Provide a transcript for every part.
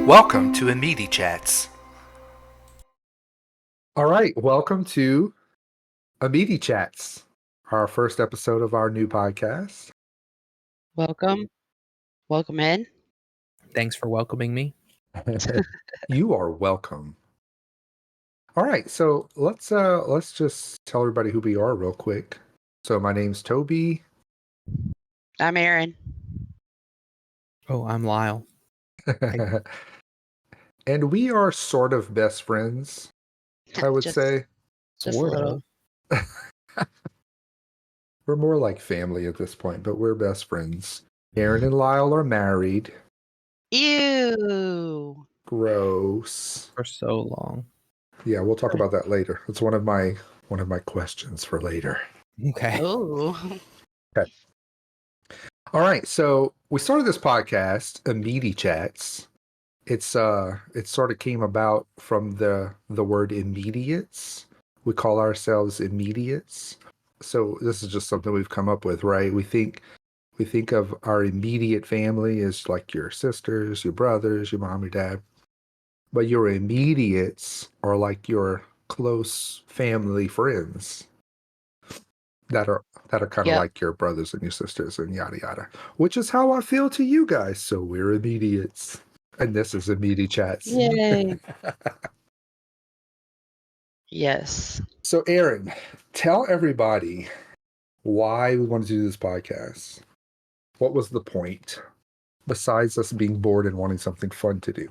Welcome to Amidi Chats. All right, welcome to Amidi Chats, our first episode of our new podcast. Welcome. Welcome in. Thanks for welcoming me. You are welcome. All right, so let's just tell everybody who we are real quick. So my name's Toby. I'm Aaron. Oh, I'm Lyle. And we are sort of best friends, I would say. Just a little. We're more like family at this point, but we're best friends. Aaron and Lyle are married. Ew. Gross. For so long. Yeah, we'll talk about that later. It's one of my questions for later. Okay. Oh. Okay. All right, so we started this podcast, Amidi Chats. It sort of came about from the word immediates. We call ourselves immediates. So this is just something we've come up with, right? We think of our immediate family as like your sisters, your brothers, your mom, your dad. But your immediates are like your close family friends that are kind of like your brothers and your sisters and yada yada. Which is how I feel to you guys. So we're immediates. And this is Amidi Chats. Yay. Yes. So Aaron, tell everybody why we wanted to do this podcast. What was the point besides us being bored and wanting something fun to do?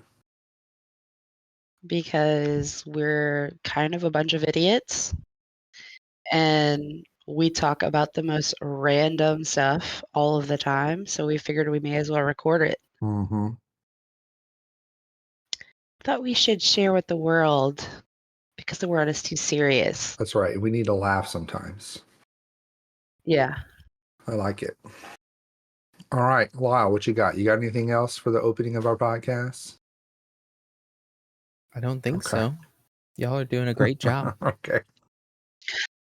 Because we're kind of a bunch of idiots. And we talk about the most random stuff all of the time. So we figured we may as well record it. Mm-hmm. Thought we should share with the world because the world is too serious. That's right. We need to laugh sometimes. Yeah. I like it. All right, Lyle, what you got? You got anything else for the opening of our podcast? I don't think so. Y'all are doing a great job. Okay.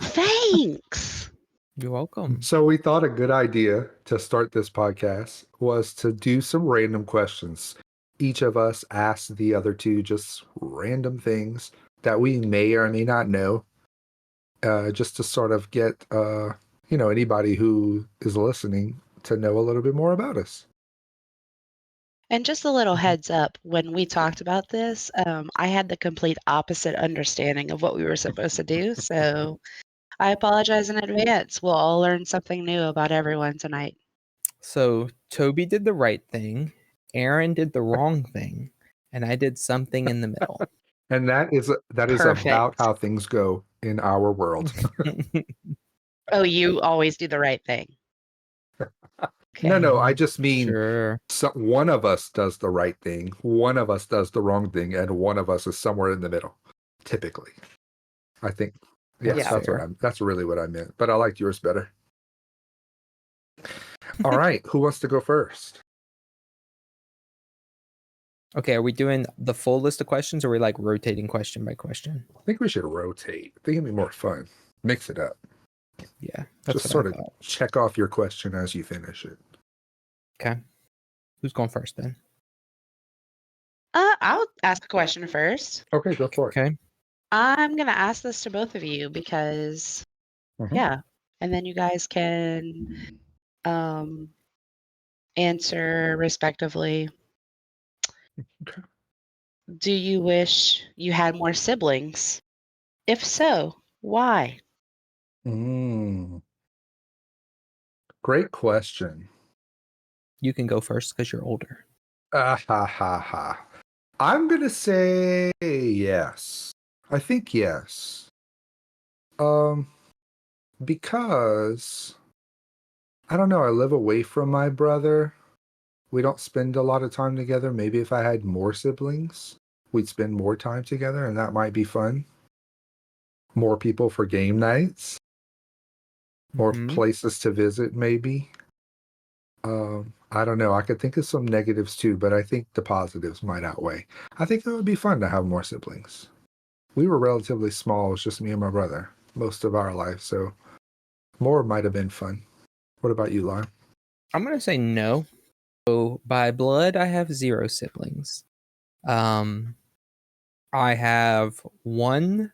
Thanks. You're welcome. So we thought a good idea to start this podcast was to do some random questions. Each of us asked the other two just random things that we may or may not know, just to sort of get, anybody who is listening to know a little bit more about us. And just a little heads up, when we talked about this, I had the complete opposite understanding of what we were supposed to do. So I apologize in advance. We'll all learn something new about everyone tonight. So Toby did the right thing, Aaron did the wrong thing, and I did something in the middle. And that is Perfect. about how things go in our world. Oh, you always do the right thing. Okay. No, I just mean Sure. one of us does the right thing, one of us does the wrong thing, and one of us is somewhere in the middle, typically. I think, yes, Yeah. that's really what I meant, but I liked yours better. All right, who wants to go first? Okay, are we doing the full list of questions, or are we like rotating question by question? I think we should rotate. I think it'd be more fun. Mix it up. Yeah. Just sort of check off your question as you finish it. Okay. Who's going first then? I'll ask a question first. Okay, go for it. Okay. I'm going to ask this to both of you because, yeah, and then you guys can answer respectively. Okay. Do you wish you had more siblings? If so, why? Great question. You can go first because you're older. I'm going to say yes. I think yes. Because I don't know, I live away from my brother. We don't spend a lot of time together. Maybe if I had more siblings, we'd spend more time together, and that might be fun. More people for game nights. More places to visit, maybe. I don't know. I could think of some negatives too, but I think the positives might outweigh. I think it would be fun to have more siblings. We were relatively small. It was just me and my brother most of our life, so more might have been fun. What about you, Lon? I'm going to say no. So by blood, I have 0 siblings. I have one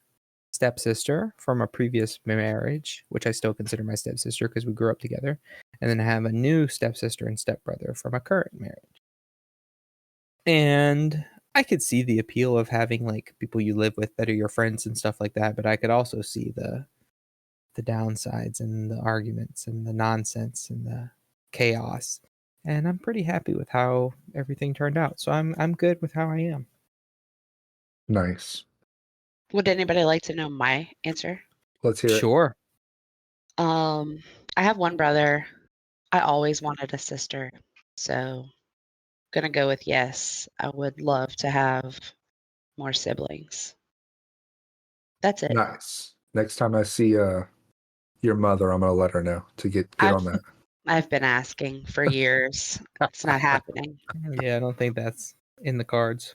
stepsister from a previous marriage, which I still consider my stepsister because we grew up together. And then I have a new stepsister and stepbrother from a current marriage. And I could see the appeal of having like people you live with that are your friends and stuff like that, but I could also see the downsides and the arguments and the nonsense and the chaos. And I'm pretty happy with how everything turned out. So I'm good with how I am. Nice. Would anybody like to know my answer? Let's hear it. Sure. I have one brother. I always wanted a sister, so gonna go with yes. I would love to have more siblings. That's it. Nice. Next time I see your mother, I'm gonna let her know to get I've on that. I've been asking for years. It's not happening. Yeah, I don't think that's in the cards.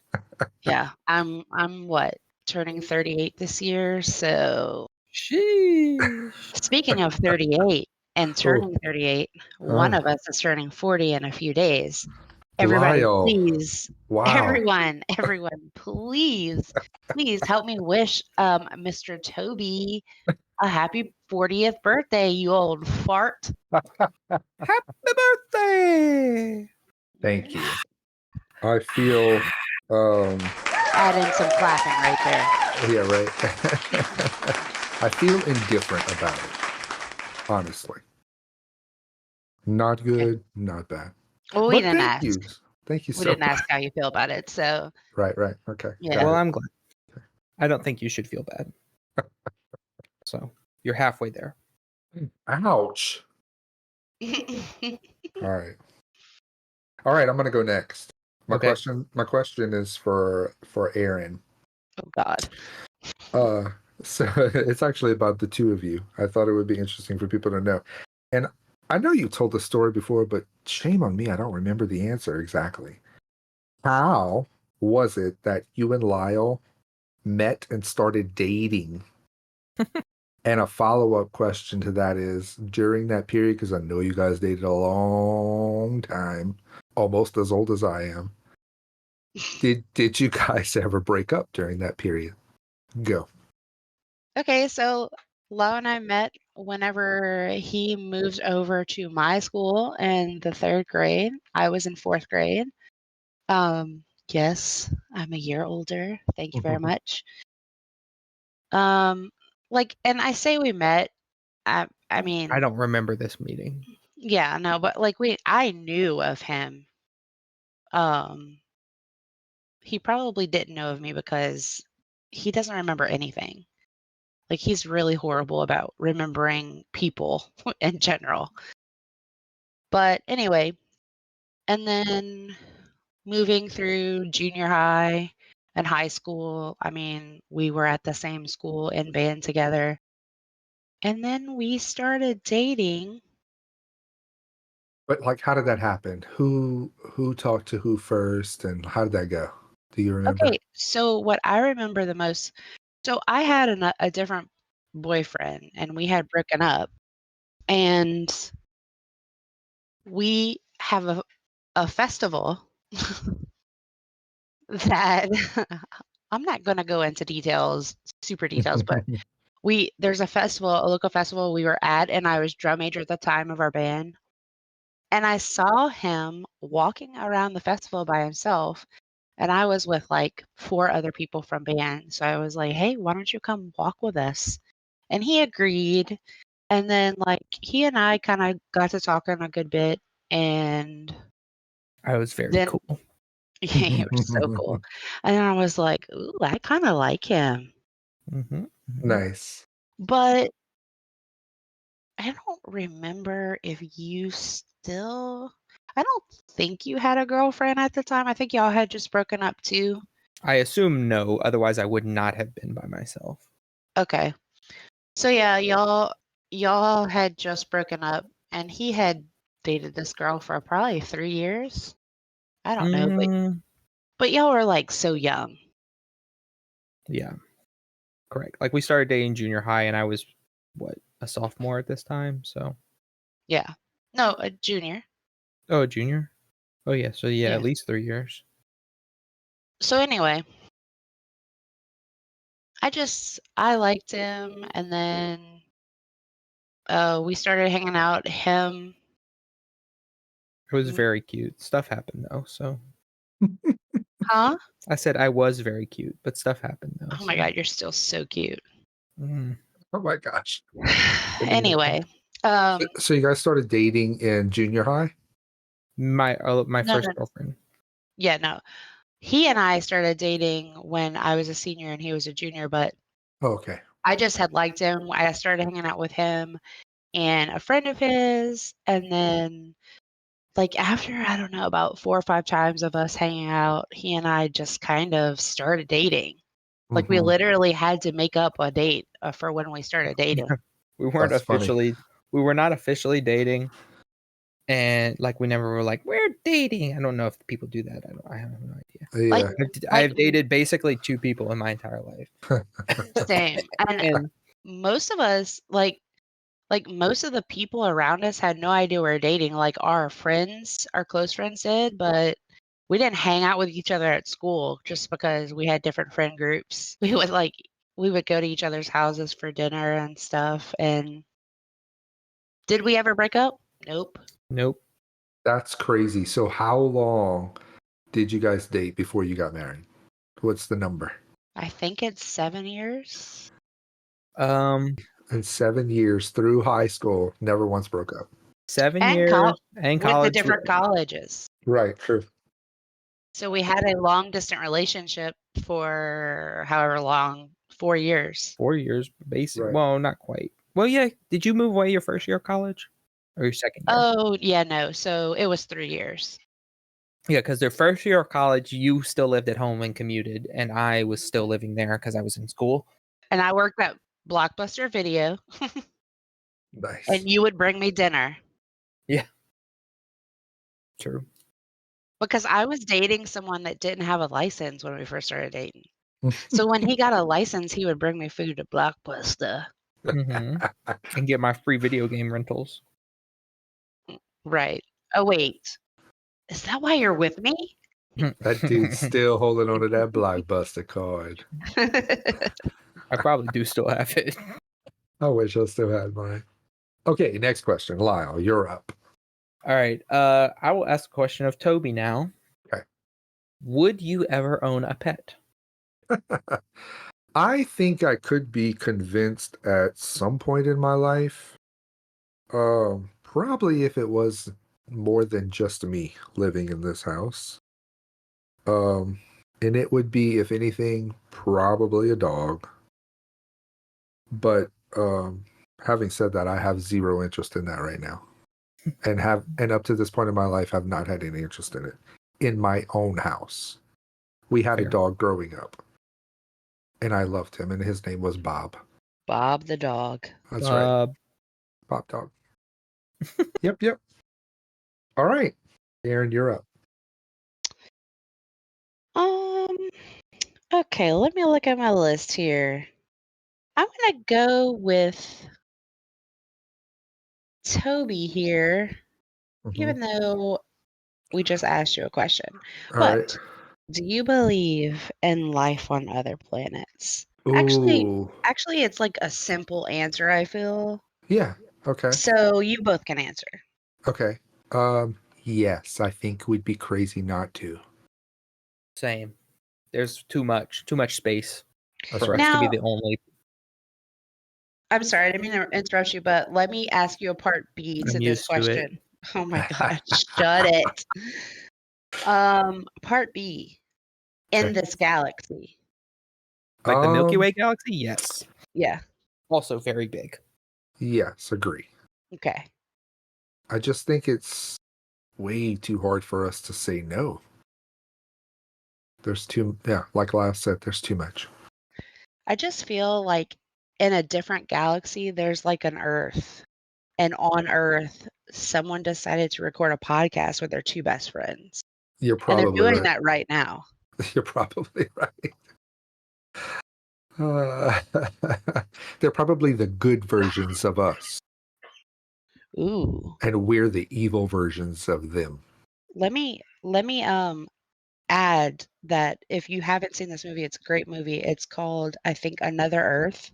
Yeah, I'm what, turning 38 this year. So Sheesh. speaking of 38 and turning 38, one of us is turning 40 in a few days. Everybody, Lyle. please, Wow. everyone, please help me wish Mr. Toby a happy 40th birthday, you old fart. Happy birthday! Thank you. I feel Add in some clapping right there. yeah, right. I feel indifferent about it. Honestly. Not good, not bad. Well, we But didn't thank ask. you. Thank you We so didn't much. ask how you feel about it. So Right. Okay. Yeah. Well, I'm glad. I don't think you should feel bad. So you're halfway there. Ouch. All right. I'm gonna go next. My Okay. question is for Aaron. Oh God. So it's actually about the two of you. I thought it would be interesting for people to know. And I know you told the story before, but shame on me, I don't remember the answer exactly. How was it that you and Lyle met and started dating? And a follow-up question to that is, during that period, because I know you guys dated a long time, almost as old as I am. Did you guys ever break up during that period? Go. Okay, so Lo and I met whenever he moved over to my school in the 3rd grade. I was in 4th grade. Yes, I'm a year older. Thank you very much. And I say we met. I mean, I don't remember this meeting. yeah, no, but I knew of him. He probably didn't know of me because he doesn't remember anything. Like, he's really horrible about remembering people in general. But anyway, and then moving through junior high and high school, I mean, we were at the same school in band together. And then we started dating. But like, how did that happen? Who talked to who first, and how did that go? Do you remember? Okay, so what I remember the most, so I had a different boyfriend and we had broken up, and we have a festival that I'm not going to go into super details, but there's a local festival we were at, and I was drum major at the time of our band. And I saw him walking around the festival by himself, and I was with like 4 other people from band. So I was like, "Hey, why don't you come walk with us?" And he agreed. And then like he and I kind of got to talking a good bit, and I was very then cool. he was so cool. And then I was like, "Ooh, I kind of like him." Mm-hmm. Nice. But I don't remember if you still. I don't think you had a girlfriend at the time. I think y'all had just broken up too. I assume no, otherwise I would not have been by myself. Okay. So yeah, y'all had just broken up, and he had dated this girl for probably 3 years. I don't know, but y'all were like so young. Yeah, correct. Like we started dating junior high, and I was a sophomore at this time. So Yeah. No, a junior. a junior. Oh yeah, so yeah, Yeah. at least 3 years. So anyway, I liked him, and then we started hanging out. Him, It was Mm. very cute. Stuff happened though, so huh? I said I was very cute, but stuff happened though. Oh my god, you're still so cute. Mm. Oh my gosh. Anyway, So you guys started dating in junior high? My No, first no. girlfriend. yeah, no. He and I started dating when I was a senior and he was a junior, but Oh, okay. I just had liked him. I started hanging out with him and a friend of his, and then like after I don't know about 4 or 5 times of us hanging out, he and I just kind of started dating. Like we Mhm. literally had to make up a date for when we started dating. We weren't That's funny. officially. We were not officially dating, and like we never were like we're dating. I don't know if people do that. I have no idea. Like Yeah. I've dated basically 2 people in my entire life. same. And And most of us like most of the people around us had no idea we were dating. Like our friends, our close friends did, but we didn't hang out with each other at school just because we had different friend groups. We would go to each other's houses for dinner and stuff. And did we ever break up? Nope. nope. That's crazy. So how long did you guys date before you got married? What's the number? I think it's 7 years. And 7 years through high school, never once broke up. 7 And years and with the college. different colleges. Right, true. So we had a long distance relationship for however long, 4 years. 4 years, basic. Right. Well, not quite. Well, yeah. Did you move away your first year of college or your second year? Oh, yeah, no. So it was 3 years. Yeah, because their first year of college, you still lived at home and commuted, and I was still living there because I was in school. And I worked at Blockbuster Video, Nice. and you would bring me dinner True. because I was dating someone that didn't have a license when we first started dating. So when he got a license, he would bring me food to Blockbuster. hmm And get my free video game rentals. Right. Oh, wait. Is that why you're with me? That dude's still holding on to that Blockbuster card. I probably do still have it. I wish I still had mine. Okay, next question. Lyle, you're up. All right. I will ask a question of Toby now. Okay. Would you ever own a pet? I think I could be convinced at some point in my life. Probably if it was more than just me living in this house. And it would be, if anything, probably a dog. But having said that, I have zero interest in that right now. And up to this point in my life have not had any interest in it. In my own house. We had Fair. a dog growing up. And I loved him, and his name was Bob. Bob the dog. That's right. Bob Dog. Yep. All right. Aaron, you're up. Okay, let me look at my list here. I'm gonna go with Toby here, even though we just asked you a question. All But right. do you believe in life on other planets? Ooh. Actually, it's like a simple answer, I feel. Yeah. Okay. So you both can answer. Okay. Yes, I think we'd be crazy not to. Same. There's too much space That's for right. us to be Now- the only. I'm sorry, I didn't mean to interrupt you, but let me ask you a part B to I'm this used to it. question. Oh my God, shut it. Part B. In Okay. this galaxy. Like the Milky Way galaxy? Yes. Yeah. Also very big. Yes, agree. Okay. I just think it's way too hard for us to say no. There's like Lyle said, there's too much. I just feel like in a different galaxy, there's like an Earth. And on Earth, someone decided to record a podcast with their 2 best friends. You're And they're probably doing right. that right now. You're probably right. They're probably the good versions of us, Ooh. and we're the evil versions of them. Let me add that if you haven't seen this movie, it's a great movie. It's called, I think, Another Earth.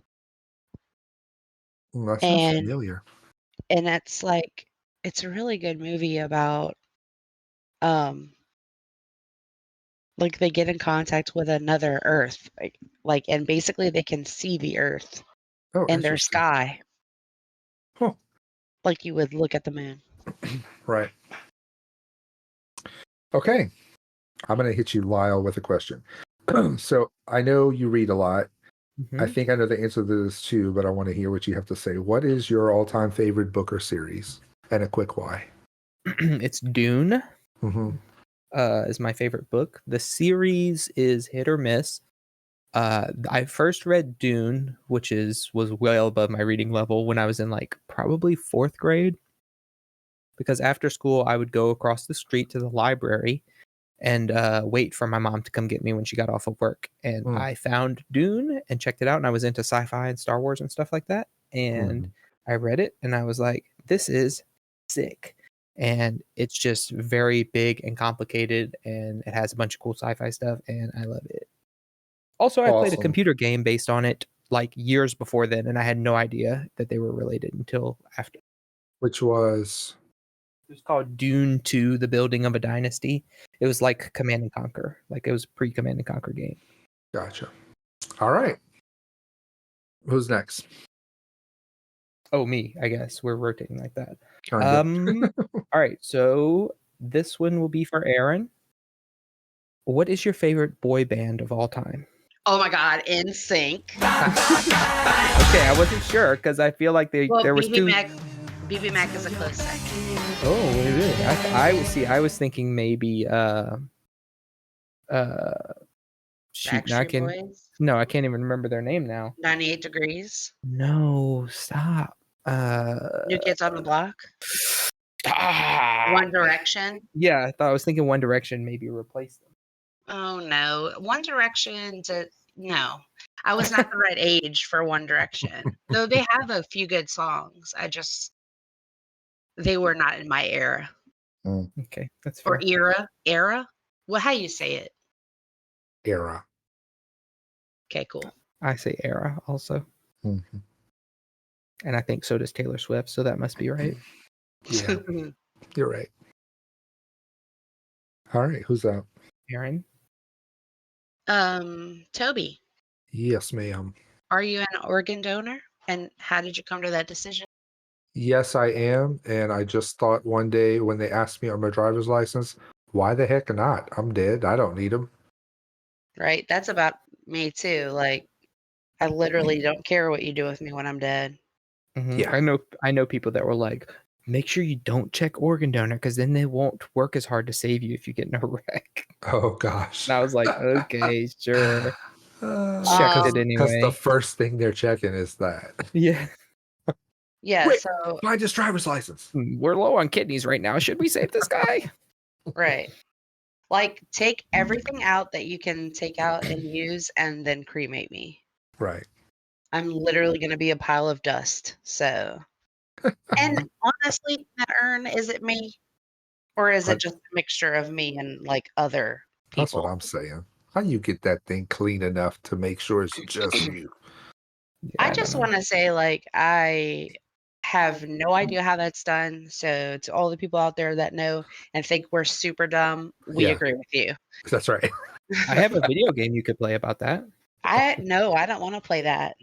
That sounds And familiar. and it's like it's a really good movie about um like they get in contact with another Earth. Like and basically they can see the Earth Oh, in their interesting. sky. Huh. Like you would look at the moon. Right. Okay. I'm going to hit you, Lyle, with a question. So I know you read a lot. I Mhm. think I know the answer to this too, but I want to hear what you have to say. What is your all-time favorite book or series? And a quick why. It's Dune. Mm-hmm. Is my favorite book. The series is hit or miss. I first read Dune, which was well above my reading level when I was in like probably 4th grade. Because after school, I would go across the street to the library and wait for my mom to come get me when she got off of work. And Mm. I found Dune and checked it out, and I was into sci-fi and Star Wars and stuff like that. And I read it, and I was like, "This is sick." And it's just very big and complicated, and it has a bunch of cool sci-fi stuff, and I love it. Also, I played a Awesome. computer game based on it like years before then, and I had no idea that they were related until after. Which was It was called Dune 2, The Building of a Dynasty. It was like Command and Conquer. Like it was a pre-Command and Conquer game. gotcha. All right. Who's next? Oh, me, I guess. We're rotating like that. Kinda. All right, so this one will be for Aaron. What is your favorite boy band of all time? Oh my God, In Sync. Okay, I wasn't sure because I feel like Well, there was two. BB Mac is a close second. Oh, really? I was thinking maybe shoot, now I Backstreet can Boys, no, I can't even remember their name now. 98 Degrees, No, stop. New Kids on the Block, Ah, One Direction. yeah, I thought I was thinking One Direction maybe replaced them. Oh no, One Direction. No, I was not the right age for One Direction. Though they have a few good songs. They were not in my era Okay, that's or fair. era. Well, how you say it? Era. Okay, cool. I say era also, Mhm. and I think so does Taylor Swift, so that must be right. Yeah, you're right. All right. Who's up? Aaron, Toby, Yes, ma'am. are you an organ donor? And how did you come to that decision? Yes, I am. And I just thought one day when they asked me on my driver's license, why the heck not? I'm dead. I don't need them. Right, that's about me too. Like, I literally don't care what you do with me when I'm dead. Yeah. I know people that were like, make sure you don't check organ donor because then they won't work as hard to save you if you get in a wreck. Oh, gosh. And I was like, okay, sure. Checked it Because the anyway. first thing they're checking is that. Yeah, Yeah, Wait. so Find his driver's license. we're low on kidneys right now. Should we save this guy? right. Like, take everything out that you can take out and use, and then cremate me. Right. I'm literally going to be a pile of dust. So, and honestly, that urn, is it me? Or is it just a mixture of me and like other That's what people? I'm saying. How you get that thing clean enough to make sure it's just you? Yeah, I don't just know. want to say, like, I have no idea how that's done. So, to all the people out there that know and think we're super dumb, we Yeah. agree with you. That's right. I have a video game you could play about that. I don't want to play that.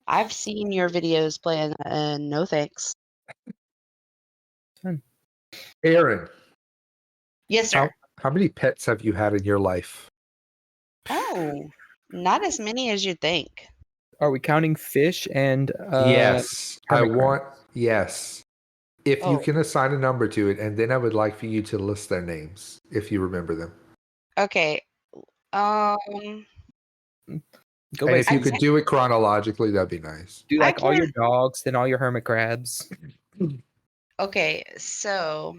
I've seen your videos playing that, and no thanks. Fun. Aaron, Yes, sir. how many pets have you had in your life? Oh, not as many as you think. Are we counting fish and Yes. I hermit crab? want, yes. If you Oh. can assign a number to it, and then I would like for you to list their names if you remember them. Okay. Go And by if you I could do it chronologically, that'd be nice. do I like all your can't- dogs, then all your hermit crabs. Okay, so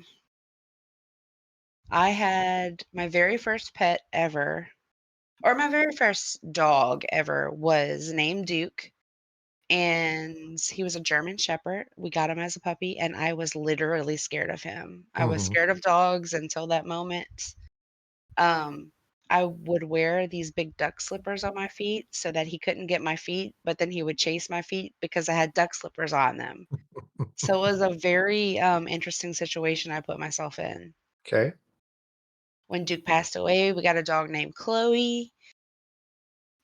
I had my very first pet ever, or my very first dog ever was named Duke, and he was a German Shepherd. We got him as a puppy, and I was literally scared of him. I was Mhm. scared of dogs until that moment. I would wear these big duck slippers on my feet so that he couldn't get my feet, but then he would chase my feet because I had duck slippers on them. So it was a very interesting situation I put myself in. Okay. When Duke passed away, we got a dog named Chloe.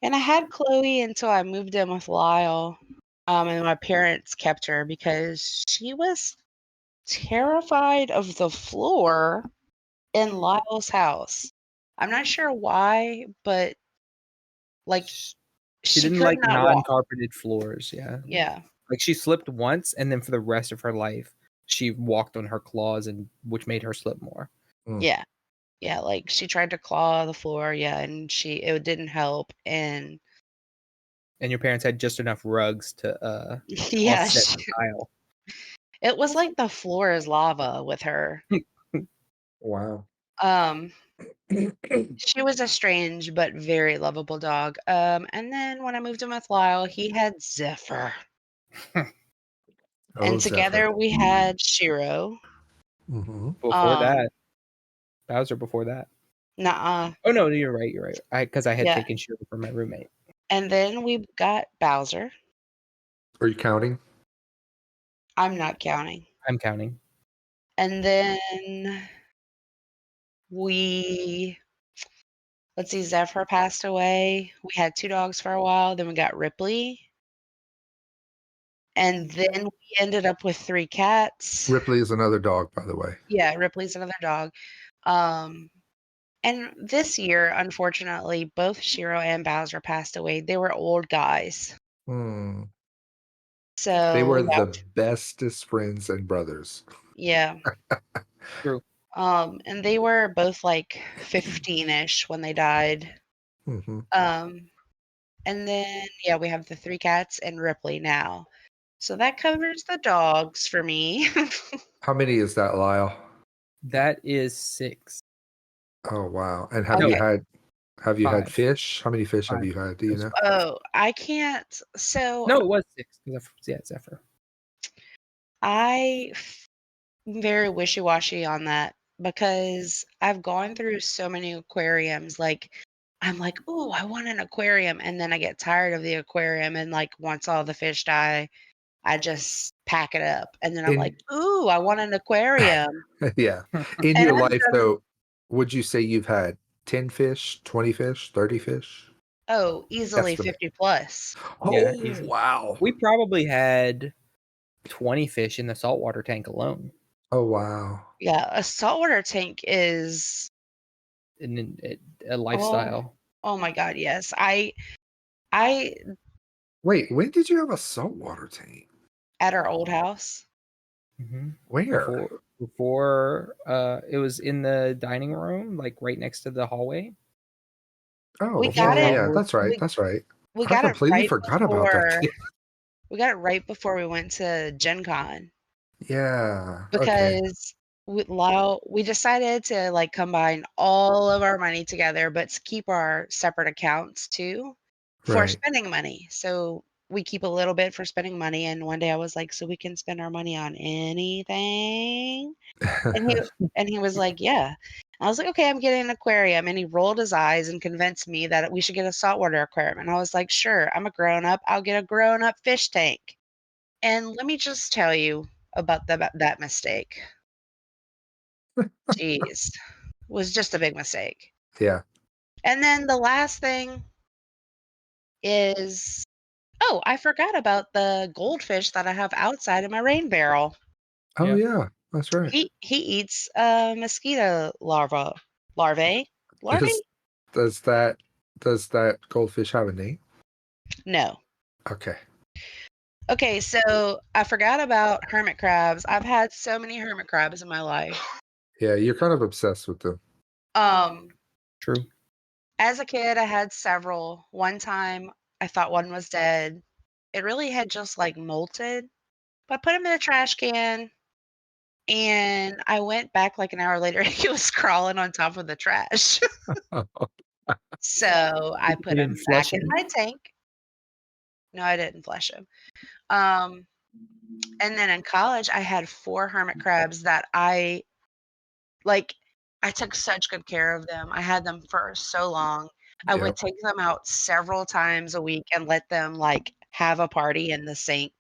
And I had Chloe until I moved in with Lyle. And my parents kept her because she was terrified of the floor in Lyle's house. I'm not sure why, but like She she didn't could like not walk. non-carpeted floors. Yeah. Yeah. Like she slipped once, and then for the rest of her life, she walked on her claws, and which made her slip more. Yeah. Yeah, like she tried to claw the floor, yeah, and it didn't help. And And your parents had just enough rugs to yeah, offset the tile. it was like the floor is lava with her. Wow. She was a strange but very lovable dog. And then when I moved in with Lyle, he had Zephyr. Oh, And together Zephyr. we had Shiro. Mm-hmm. Before that, Bowser before that. Nuh-uh. Oh no, you're right. You're right. Because I had Yeah. taken Shiro from my roommate. And then we got Bowser. Are you counting? I'm not counting. I'm counting. And then let's see, Zephyr passed away. We had 2 dogs for a while. Then we got Ripley. And then we ended up with 3 cats. Ripley is another dog, by the way. Yeah, Ripley's another dog. And this year, unfortunately, both Shiro and Bowser passed away. They were old guys. Hmm. So They were yeah, the bestest friends and brothers. yeah. True. And they were both like 15-ish when they died. Mm-hmm. And then yeah, we have the 3 cats and Ripley now. So that covers the dogs for me. How many is that, Lyle? That is 6. Oh wow! And have Okay. you had 5. fish? How many fish have 5. you had? Do you know? Oh, I can't. So No, it was 6. Yeah, Zephyr. I'm very wishy-washy on that because I've gone through so many aquariums. Like, I'm like, oh, I want an aquarium. And then I get tired of the aquarium. And like, once all the fish die, I just pack it up. And then I'm like, ooh, I want an aquarium. Yeah. In And your I've life, done, though, would you say you've had 10 fish, 20 fish, 30 fish? easily Estimate. 50 plus. Yeah, Oh, easily. wow. We probably had 20 fish in the saltwater tank alone. Oh, wow. Yeah, a saltwater tank is And a lifestyle. oh my God, yes. I Wait, when did you have a saltwater tank? at our old house. Mm-hmm. Where? Before it was in the dining room, like right next to the hallway. Oh, We yeah, got it. yeah, that's right. That's right. We I got it completely right forgot about that. before we got it right before we went to Gen Con Yeah. Okay. because we decided to like combine all of our money together, but to keep our separate accounts too for Right. spending money. So we keep a little bit for spending money. And one day I was like, so we can spend our money on anything. And he was like, yeah. I was like, okay, I'm getting an aquarium. And he rolled his eyes and convinced me that we should get a saltwater aquarium. And I was like, sure, I'm a grown up. I'll get a grown up fish tank. And let me just tell you about that mistake. Jeez, was just a big mistake. Yeah. And then the last thing is, oh, I forgot about the goldfish that I have outside of my rain barrel. Oh, Yeah. yeah. That's right. He eats mosquito larvae. Does that goldfish have a name? No. Okay. Okay, so I forgot about hermit crabs. I've had so many hermit crabs in my life. Yeah, you're kind of obsessed with them. True. As a kid, I had several. One time, I thought one was dead. It really had just like molted. But I put him in a trash can, and I went back like an hour later, and he was crawling on top of the trash. So I put didn't him flush back in him? my tank. No, I didn't flush him. And then in college, I had 4 hermit crabs that I like. I took such good care of them. I had them for so long. I would Yep. take them out several times a week and let them like have a party in the sink.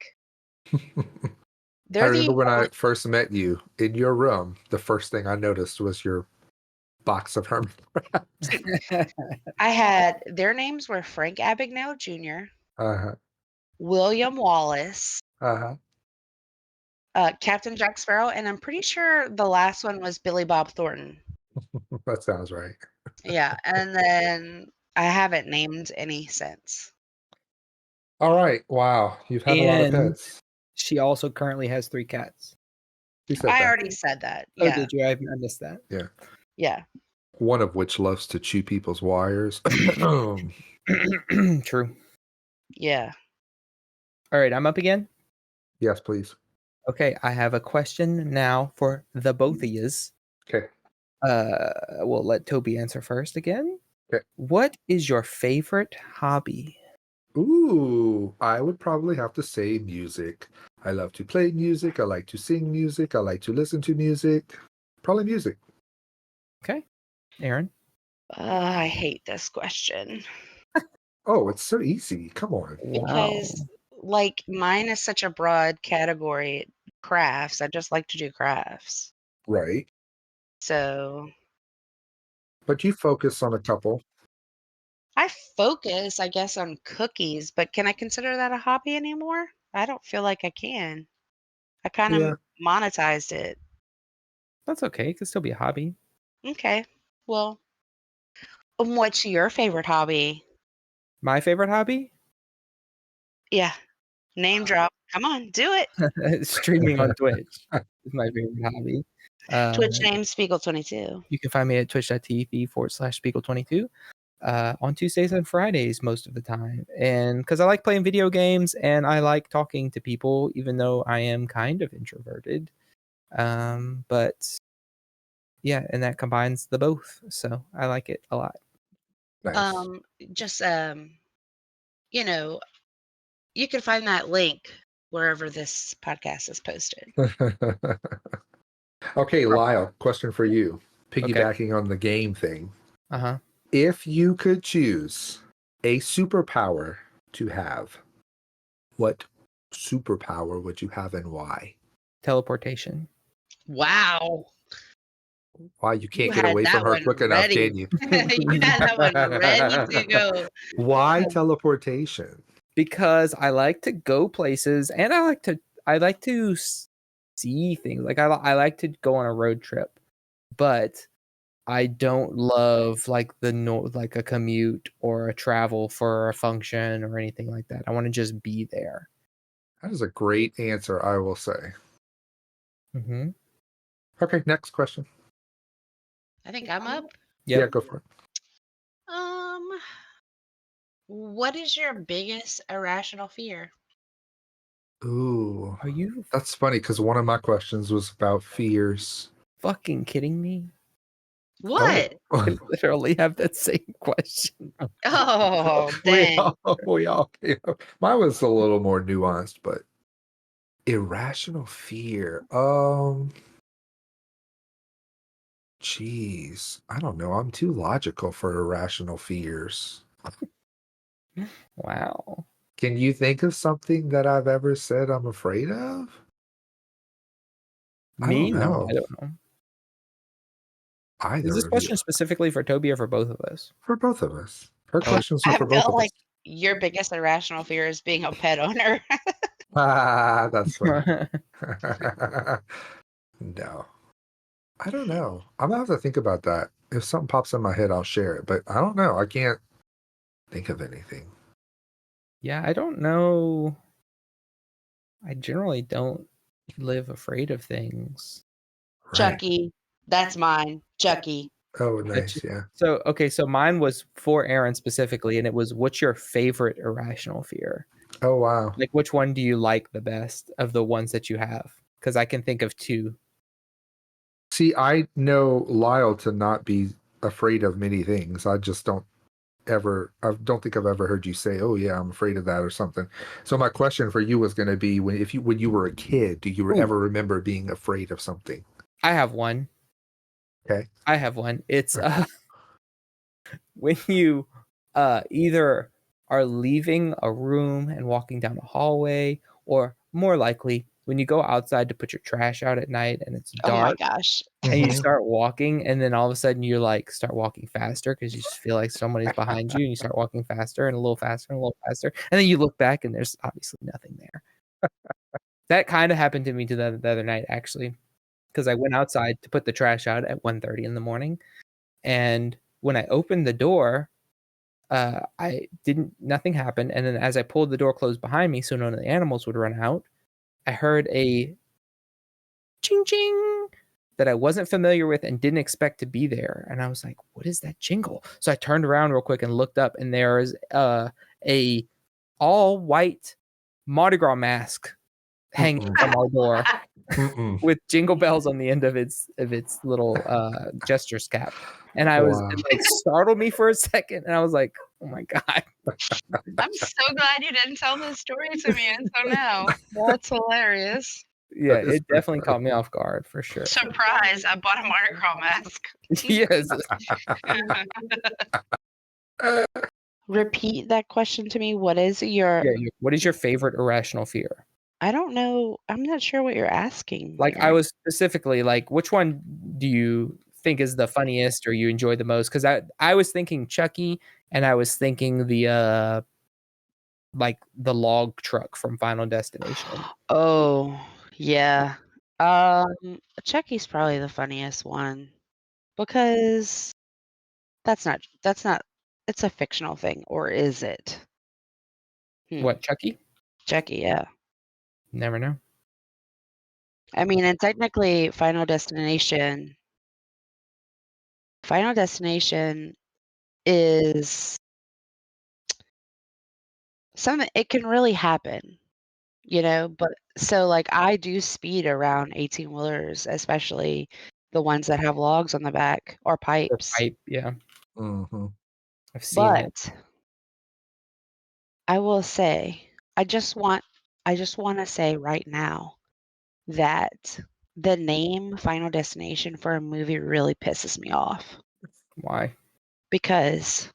I They're the remember when I first met you in your room, the first thing I noticed was your box of Hermit crabs. I had their names were Frank Abagnale Jr., Uh-huh. William Wallace, Uh-huh. Captain Jack Sparrow, and I'm pretty sure the last one was Billy Bob Thornton. That sounds right. Yeah, and then I haven't named any since. All right. Wow. You've had a lot of And pets. she also currently has 3 cats. Who said I that? already said that. Oh, Yeah, did you? I missed that. yeah. One of which loves to chew people's wires. True. Yeah. All right, I'm up again. Yes, please. Okay, I have a question now for the both of yous. Okay. We'll let Toby answer first again. Okay. What is your favorite hobby? Ooh, I would probably have to say music. I love to play music. I like to sing music. I like to listen to music. Probably music. Okay, Aaron. I hate this question Oh, it's so easy. Come on. because, like, mine is such a broad category. Crafts. I just like to do crafts. Right. So But you focus on a couple. I focus, I guess, on cookies, but can I consider that a hobby anymore? I don't feel like I can. I kind Yeah. of monetized it. That's okay. It could still be a hobby. Okay. Well, what's your favorite hobby? My favorite hobby? Yeah. Name drop. Come on, do it. Streaming on Twitch is my favorite hobby. Twitch name Spiegel22. You can find me at twitch.tv/Spiegel22 on Tuesdays and Fridays most of the time. And because I like playing video games and I like talking to people, even though I am kind of introverted. But yeah, and that combines the both. So I like it a lot. Nice. Just you know, you can find that link wherever this podcast is posted. Okay, Lyle, question for you. Piggybacking on the game thing. Uh-huh. If you could choose a superpower to have, what superpower would you have and why? Teleportation. Wow. Why you can't You get had away from that her one quick enough, ready. can you? You had that one ready to go. Why teleportation? Because I like to go places and I like to see things. Like I like to go on a road trip, but I don't love like like a commute or a travel for a function or anything like that. I want to just be there. That is a great answer, I will say. Mm-hmm. Okay, next question. I think I'm up. Yeah, go for it. What is your biggest irrational fear? Ooh, Are you that's funny because one of my questions was about fears. fucking kidding me? What? I literally have that same question. Oh, we dang. all came up. Mine was a little more nuanced, but irrational fear. Jeez, I don't know. I'm too logical for irrational fears. Wow. Can you think of something that I've ever said I'm afraid of? Me? don't No, know. I don't know. Either Is this of you. question specifically for Toby or for both of us? For both of us. Her questions are I for both feel of like your biggest irrational fear is being a pet owner. us. Ah, that's funny. No. I don't know. I'm gonna have to think about that. If something pops in my head, I'll share it. But I don't know. I can't think of anything. Yeah, I don't know. I generally don't live afraid of things. Right. Chucky. That's mine. Chucky. Oh, nice. Yeah. So, okay, so mine was for Aaron specifically, and it was, what's your favorite irrational fear? Oh, wow. Like, which one do you like the best of the ones that you have? Because I can think of 2. See, I know Lyle to not be afraid of many things. I just don't don't think I've ever heard you say, "Oh yeah, I'm afraid of that" or something. So my question for you was going to be, when you were a kid, do you ever remember being afraid of something? I have one. Okay. I have one. It's when you either are leaving a room and walking down a hallway, or more likely when you go outside to put your trash out at night and it's Oh my dark gosh. and you Mhm. start walking, and then all of a sudden you like start walking faster because you just feel like somebody's behind you, and you start walking faster and a little faster and a little faster, and then you look back and there's obviously nothing there. That kind of happened to me the other night, actually, because I went outside to put the trash out at 1:30 in the morning, and when I opened the door, nothing happened, and then as I pulled the door closed behind me so none of the animals would run out, I heard a ching ching that I wasn't familiar with and didn't expect to be there, and I was like, "What is that jingle?" So I turned around real quick and looked up, and there is a all white Mardi Gras mask hanging Mm-mm. from our door Mm-mm. with jingle bells on the end of its little gestures cap. And I was Wow. it like startled me for a second, and I was like, "Oh my god!" I'm so glad you didn't tell this story to me until now. That's hilarious. Yeah, That is it definitely caught me off guard for sure. Surprise, I bought a Mardi Gras mask. Yes. Repeat that question to me. What is your Yeah. What is your favorite irrational fear? I don't know. I'm not sure what you're asking. Like, here. I was specifically like, which one do you think is the funniest or you enjoy the most? Because I was thinking Chucky, and I was thinking the like the log truck from Final Destination. Oh, yeah. Chucky's probably the funniest one because that's not it's a fictional thing, or is it? What, Chucky? Chucky, yeah. Never know. I mean, and technically Final Destination is something, it can really happen, but so like I do speed around 18-wheelers, especially the ones that have logs on the back or Or pipes. pipe, yeah. Mhm. I've seen it. But I will say, I just want to say right now that the name Final Destination for a movie really pisses me off, Why? because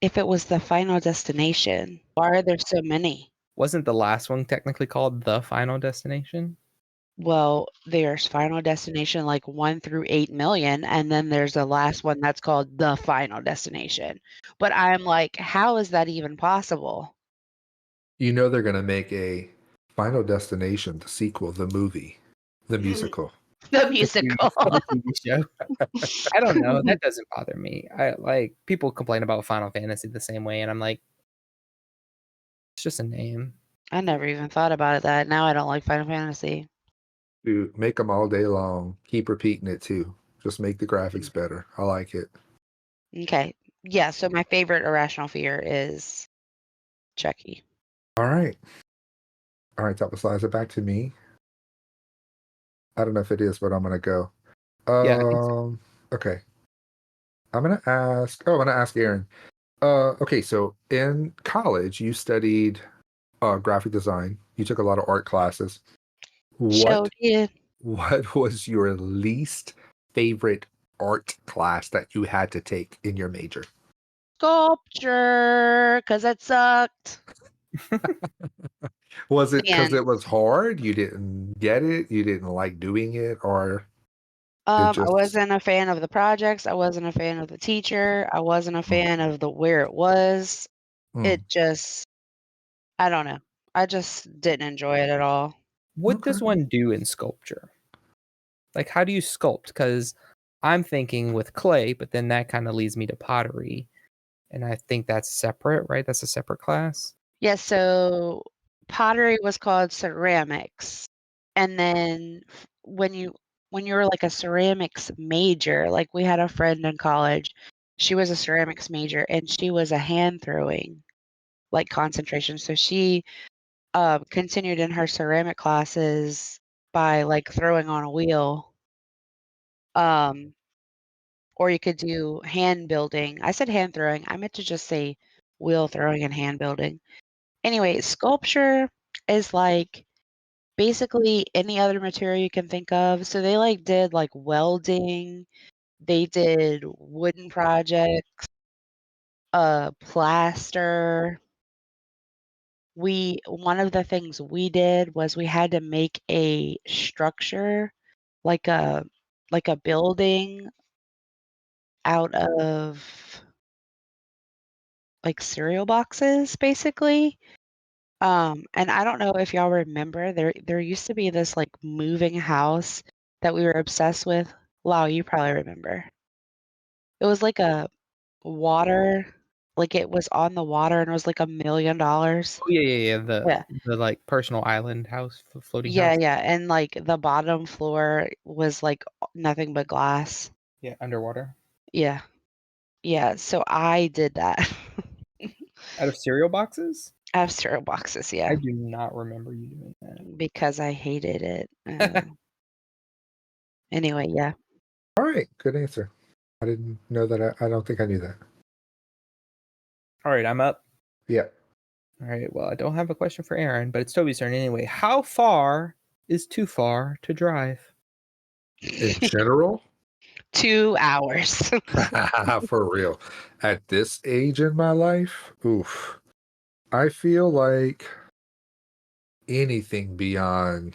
if it was the Final Destination, why are there so many? Wasn't the last one technically called The Final Destination? Well, there's Final Destination like 1 through 8 million, and then there's the last one that's called The Final Destination. But I'm like, how is that even possible? You know they're gonna make a Final Destination, the sequel, the movie, the musical. The musical. The TV show. I don't know. That doesn't bother me. I like people complain about Final Fantasy the same way, and I'm like, it's just a name. I never even thought about that. Now I don't like Final Fantasy. Dude, make them all day long. Keep repeating it too. Just make the graphics better. I like it. Okay. Yeah, so my favorite irrational fear is Chucky. All right. All right, top of slides it back to me. I don't know if it is, but I'm gonna go. Yeah, I think so. Okay. I'm gonna ask Aaron. Okay, so in college you studied graphic design. You took a lot of art classes. Show What did. what was your least favorite art class that you had to take in your major? Sculpture, because it sucked. Was it because And it was hard? You didn't get it? You didn't like doing it? Or it I just wasn't a fan of the projects. I wasn't a fan of the teacher. I wasn't a fan of where it was. Mm, It just, I don't know. I just didn't enjoy it at all. What okay. does one do in sculpture? Like, how do you sculpt? Because I'm thinking with clay, but then that kind of leads me to pottery, and I think that's separate, right? That's a separate class. Yeah, so pottery was called ceramics. And then when you were like a ceramics major, like we had a friend in college, she was a ceramics major and she was a hand throwing like concentration. So she continued in her ceramic classes by like throwing on a wheel. Um, or you could do hand building. I said hand throwing. I meant to just say wheel throwing and hand building. Anyway, sculpture is like basically any other material you can think of. So they like did like welding They did wooden projects, plaster. One of the things we did was we had to make a structure, like a building out of like cereal boxes, basically. And I don't know if y'all remember, there used to be this like moving house that we were obsessed with. Lau, you probably remember. It was like a water, like it was on the water and it was like $1 million. Oh yeah. Yeah. The like personal island house, floating Yeah, house. yeah. And like the bottom floor was like nothing but glass. Yeah, underwater. Yeah. Yeah. So I did that. Out of cereal boxes? I have cereal boxes, yeah, I do not remember you doing that. because I hated it. Anyway, yeah. All right, good answer. I didn't know that. I don't think I knew that. All right, I'm up. Yeah. All right, well, I don't have a question for Aaron, but it's Toby's turn anyway. How far is too far to drive? In general, 2 hours. for real. At this age in my life, oof. I feel like anything beyond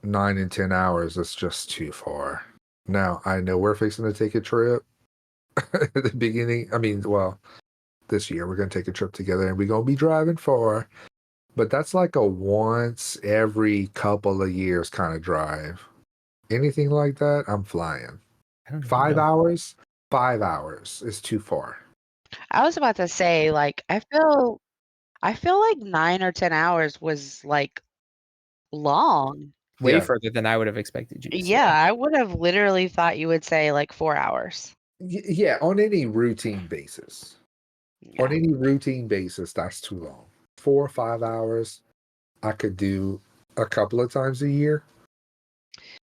9 and 10 hours is just too far. Now, I know we're fixing to take a trip at the beginning. I mean, well, this year we're going to take a trip together and we're going to be driving far. But that's like a once every couple of years kind of drive. Anything like that, I'm flying. I don't even 5 know. hours? 5 hours is too far. I was about to say, like, I feel like 9 or 10 hours was like long. Way Yeah. further than I would have expected you to say. Yeah, I would have literally thought you would say like 4 hours. Yeah, on any routine basis. Yeah. On any routine basis, that's too long. 4 or 5 hours, I could do a couple of times a year.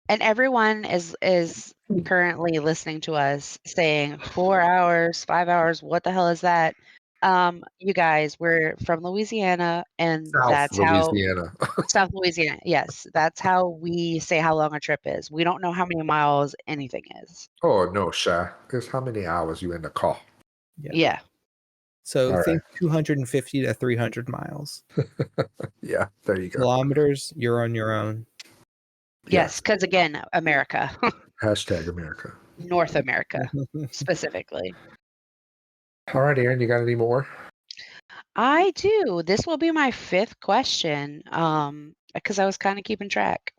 And everyone is currently listening to us saying 4 hours, 5 hours, what the hell is that? You guys, we're from Louisiana, and that's Louisiana. how South Louisiana. Yes, that's how we say how long a trip is. We don't know how many miles anything is. Oh, no, Shy. It's how many hours you in the car. Yeah. So All think 250 to 300 miles. Yeah, there you go. Kilometers, you're on your own. Yes, because again, America, Hashtag America. North America specifically. All right, Aaron, you got any more? I do. This will be my 5th question, because I was kind of keeping track.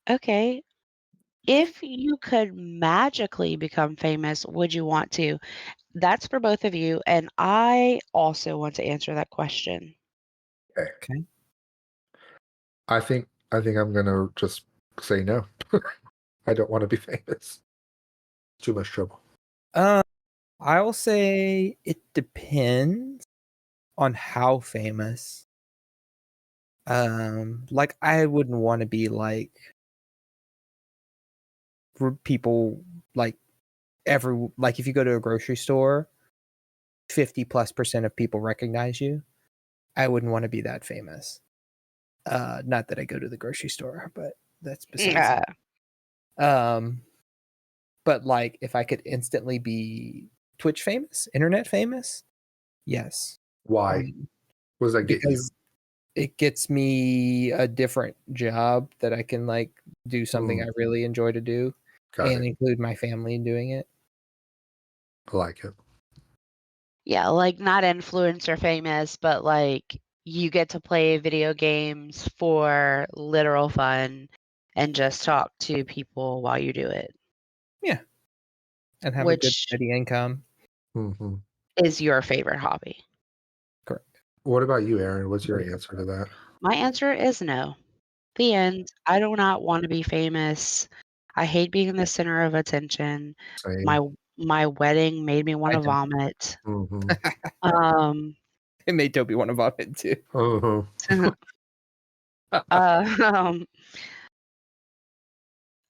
Okay. If you could magically become famous, would you want to? That's for both of you, and I also want to answer that question. Okay. I think I'm gonna just say no. I don't want to be famous. Too much trouble. I will say it depends on how famous. Like I wouldn't want to be like people like if you go to a grocery store, 50+% of people recognize you. I wouldn't want to be that famous. Not that I go to the grocery store, but that's besides. But like if I could instantly be Twitch famous, internet famous, yes. Why? What does that get you? Because it gets me a different job that I can like do something I really enjoy to do and include my family in doing it. I like it. Yeah, like not influencer famous, but like you get to play video games for literal fun and just talk to people while you do it. Yeah. And have a good steady income. Mm-hmm. Is your favorite hobby. Correct. What about you, Aaron? What's your answer to that? My answer is no. The end. I do not want to be famous. I hate being the center of attention. Same. My wedding made me want to vomit. Mm-hmm. It made Toby want to vomit too.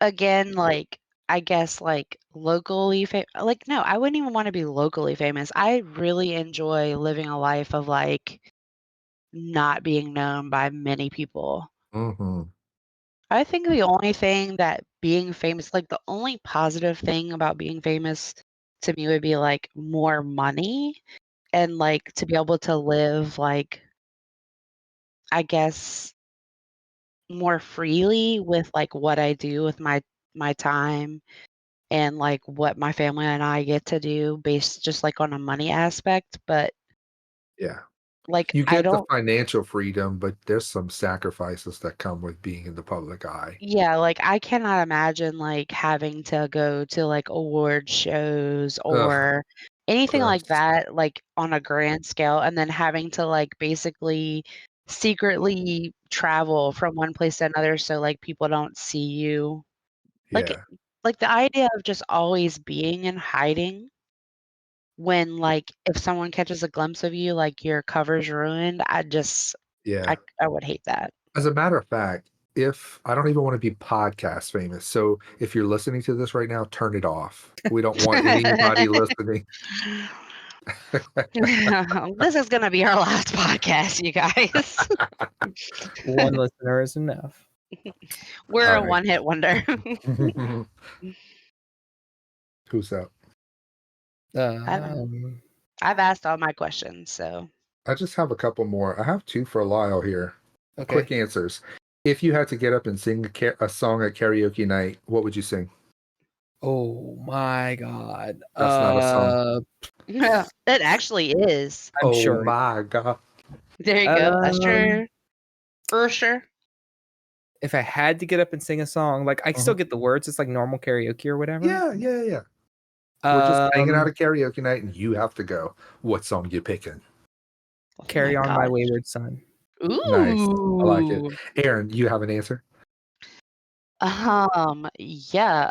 Again, like I guess like locally like no, I wouldn't even want to be locally famous. I really enjoy living a life of like not being known by many people. Mm-hmm. I think the only thing that being famous, like the only positive thing about being famous to me would be like more money and like to be able to live like, I guess, more freely with like what I do with my time and like what my family and I get to do based just like on a money aspect. But Yeah. like You I get the don't, financial freedom, but there's some sacrifices that come with being in the public eye. yeah, like I cannot imagine like having to go to like award shows Ugh, or anything like gross. that, like on a grand scale, and then having to like basically secretly travel from one place to another so like people don't see you. Like Yeah. like the idea of just always being in hiding when like if someone catches a glimpse of you, like your cover's ruined, Yeah. I would hate that. As a matter of fact, if I don't even want to be podcast famous, so if you're listening to this right now, turn it off. We don't want anybody listening. This is gonna be our last podcast, you guys. One listener is enough. We're All a right. one-hit wonder. Who's up? Um, I've asked all my questions, so I just have a couple more. I have two for Lyle here. okay. Quick answers. If you had to get up and sing a song at karaoke night, what would you sing? Oh my god. That's not a song. yeah, it actually is. I'm Oh sure. my god. There you go. That's Um, true. For sure. If I had to get up and sing a song, like I still get the words. It's like normal karaoke or whatever. Yeah. We're just hanging out Um, at karaoke night and you have to go. What song you picking? Oh Carry my On My God. Wayward Son. Ooh. Nice. I like it. Aaron, you have an answer? Yeah.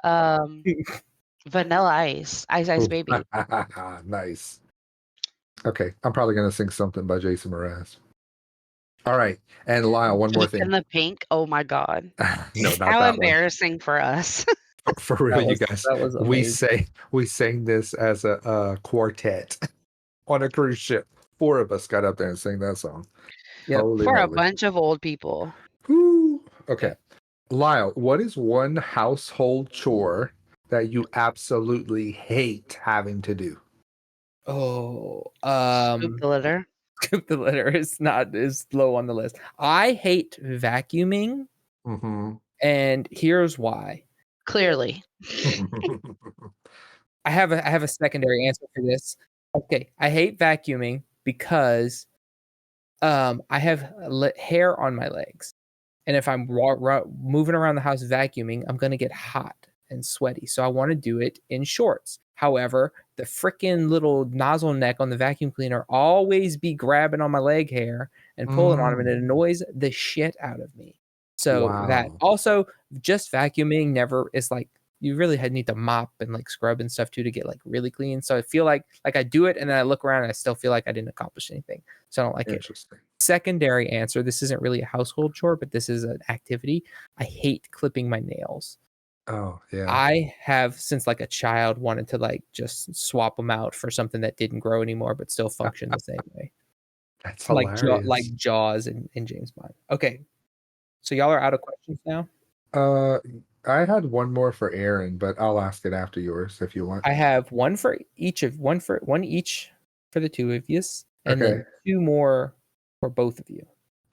Vanilla Ice. Ice Ice Baby. Nice. Okay, I'm probably gonna sing something by Jason Mraz. All right, and Lyle, one more Deep in thing. the Pink. Oh my God. No, not How that one. embarrassing for us. For real, you guys. That was We amazing. sang this as a quartet on a cruise ship. 4 of us got up there and sang that song. Yep. Holy For a moly. bunch of old people. Woo. Okay. Yeah. Lyle, what is one household chore that you absolutely hate having to do? Oh, Scoop the litter. Scoop the litter is low on the list. I hate vacuuming, Mm-hmm. and here's why. Clearly. I have a secondary answer for this. Okay, I hate vacuuming because I have hair on my legs, and if I'm moving around the house vacuuming, I'm gonna get hot and sweaty. So I want to do it in shorts. However, the freaking little nozzle neck on the vacuum cleaner always be grabbing on my leg hair and pulling on them, and it annoys the shit out of me. So that Wow. also just vacuuming never is like you really need to mop and like scrub and stuff too to get like really clean. So I feel like I do it and then I look around and I still feel like I didn't accomplish anything. So I don't like it. Interesting. Secondary answer, this isn't really a household chore, but this is an activity. I hate clipping my nails. Oh, yeah. I have since like a child wanted to like just swap them out for something that didn't grow anymore but still function the same way. That's Like hilarious. Jaws in James Bond. Okay. So y'all are out of questions now? I had one more for Aaron, but I'll ask it after yours if you want. I have one each for the two of you, and then Okay. 2 more for both of you.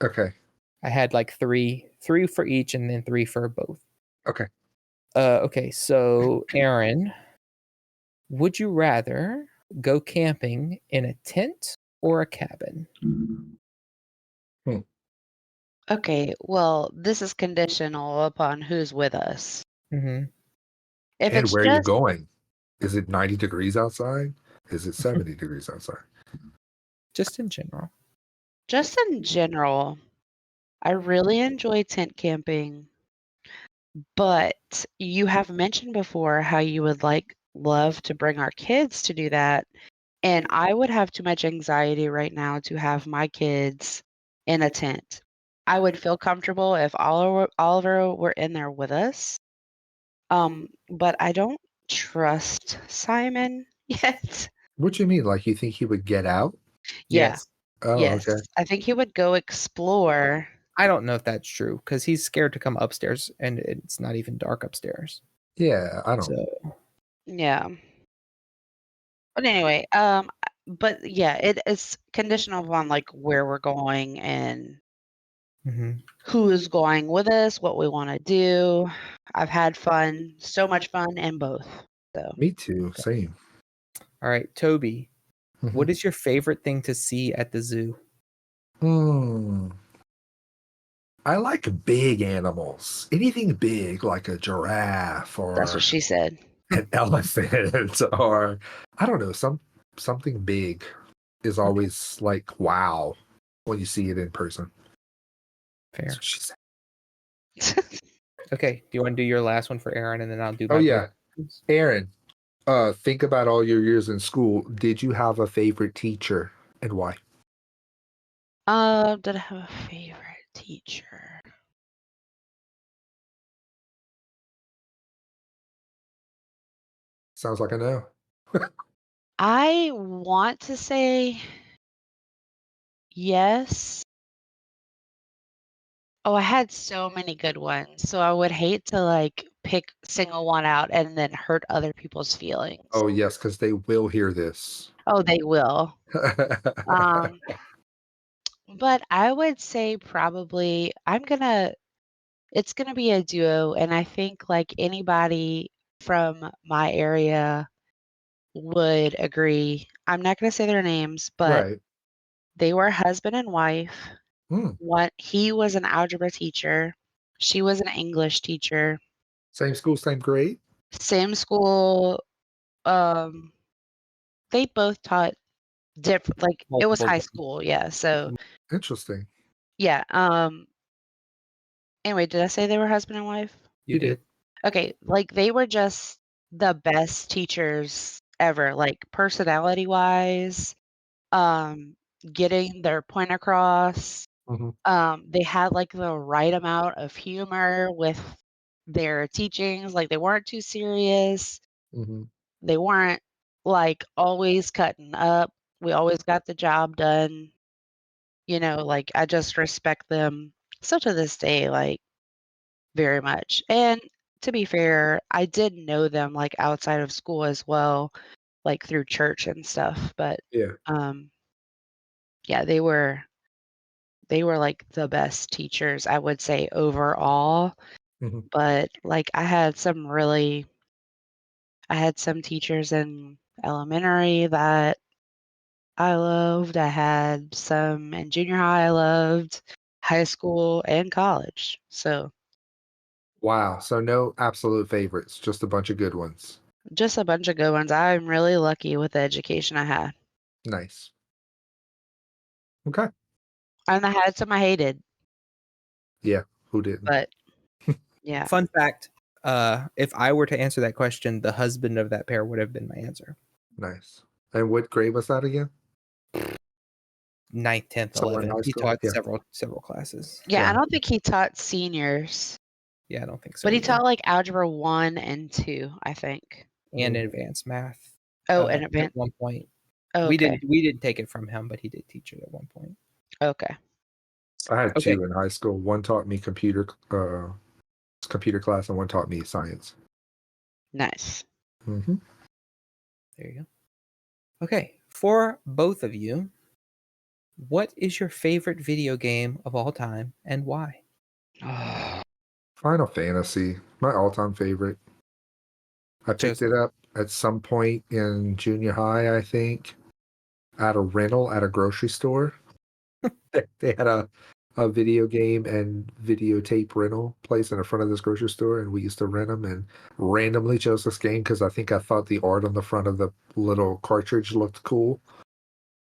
Okay. I had like three for each and then 3 for both. Okay. Okay, so Aaron, would you rather go camping in a tent or a cabin? Okay, well, this is conditional upon who's with us. Mm-hmm. If And it's where are you just going? Is it 90 degrees outside? Is it 70 degrees outside? Just in general. just in general, I really enjoy tent camping, but you have mentioned before how you would love to bring our kids to do that, and I would have too much anxiety right now to have my kids in a tent. I would feel comfortable if Oliver were in there with us. But I don't trust Simon yet. What do you mean? Like you think he would get out? Yeah. Yes. Oh, Yes. okay. I think he would go explore I don't know if that's true because he's scared to come upstairs, and it's not even dark upstairs. Yeah, I don't. So Yeah. But anyway, but yeah, it is conditional upon like where we're going and mhm. who is going with us, what we want to do. I've had fun, so much fun in both. So Me too. Same. All right, Toby, Mhm. what is your favorite thing to see at the zoo? I like big animals. Anything big, like a giraffe or that's what she said. an elephant, or I don't know, something big is always like wow when you see it in person. Fair. That's what she said. Okay, do you want to do your last one for Aaron, and then I'll do my Oh yeah, questions? Aaron. Think about all your years in school. Did you have a favorite teacher and why? Did I have a favorite teacher? Sounds like I know. I want to say yes. Oh, I had so many good ones. So I would hate to like pick single one out and then hurt other people's feelings. Oh yes, because they will hear this. Oh, they will. Um, but I would say probably it's gonna be a duo, and I think like anybody from my area would agree. I'm not gonna say their names, but Right. they were husband and wife. Hmm. He was an algebra teacher. She was an English teacher. Same school, same grade. Same school. Um, they both taught different. Like it was Multiple high different- school, yeah. So Interesting. yeah. Anyway, did I say they were husband and wife? You did. Okay, like they were just the best teachers ever. Like personality wise, getting their point across. Mhm. They had like the right amount of humor with their teachings. Like they weren't too serious. Mhm. They weren't like always cutting up. We always got the job done. Like I just respect them. So to this day, like very much. And to be fair, I did know them like outside of school as well, like through church and stuff. But Yeah. yeah, they were like the best teachers, I would say overall. Mhm. But like I had some teachers in elementary that I loved. I had some in junior high I loved, high school and college. So Wow. So no absolute favorites, just a bunch of good ones. just a bunch of good ones. I'm really lucky with the education I had. Nice. Okay. And I had some I hated, Yeah. Who didn't? but yeah. Fun fact: if I were to answer that question, the husband of that pair would have been my answer. Nice. And what grade was that again? 9th, 10th, Somewhere in 11th. high He school? taught Yeah. several classes. Yeah, Yeah. I don't think he taught seniors, Yeah, I don't think so. but he either. taught like algebra 1 and 2, I think. And advanced math. Oh, and advanced. At one point. Oh, We okay. didn't take it from him, but he did teach it at one point. Okay. I had Okay. two in high school. One taught me computer class, and one taught me science. Nice. Mm-hmm. There you go. Okay, for both of you, what is your favorite video game of all time and why? Final Fantasy, my all-time favorite. I picked it up at some point in junior high, I think, at a rental at a grocery store. They had a video game and videotape rental place in the front of this grocery store, and we used to rent them, and randomly chose this game because I think I thought the art on the front of the little cartridge looked cool,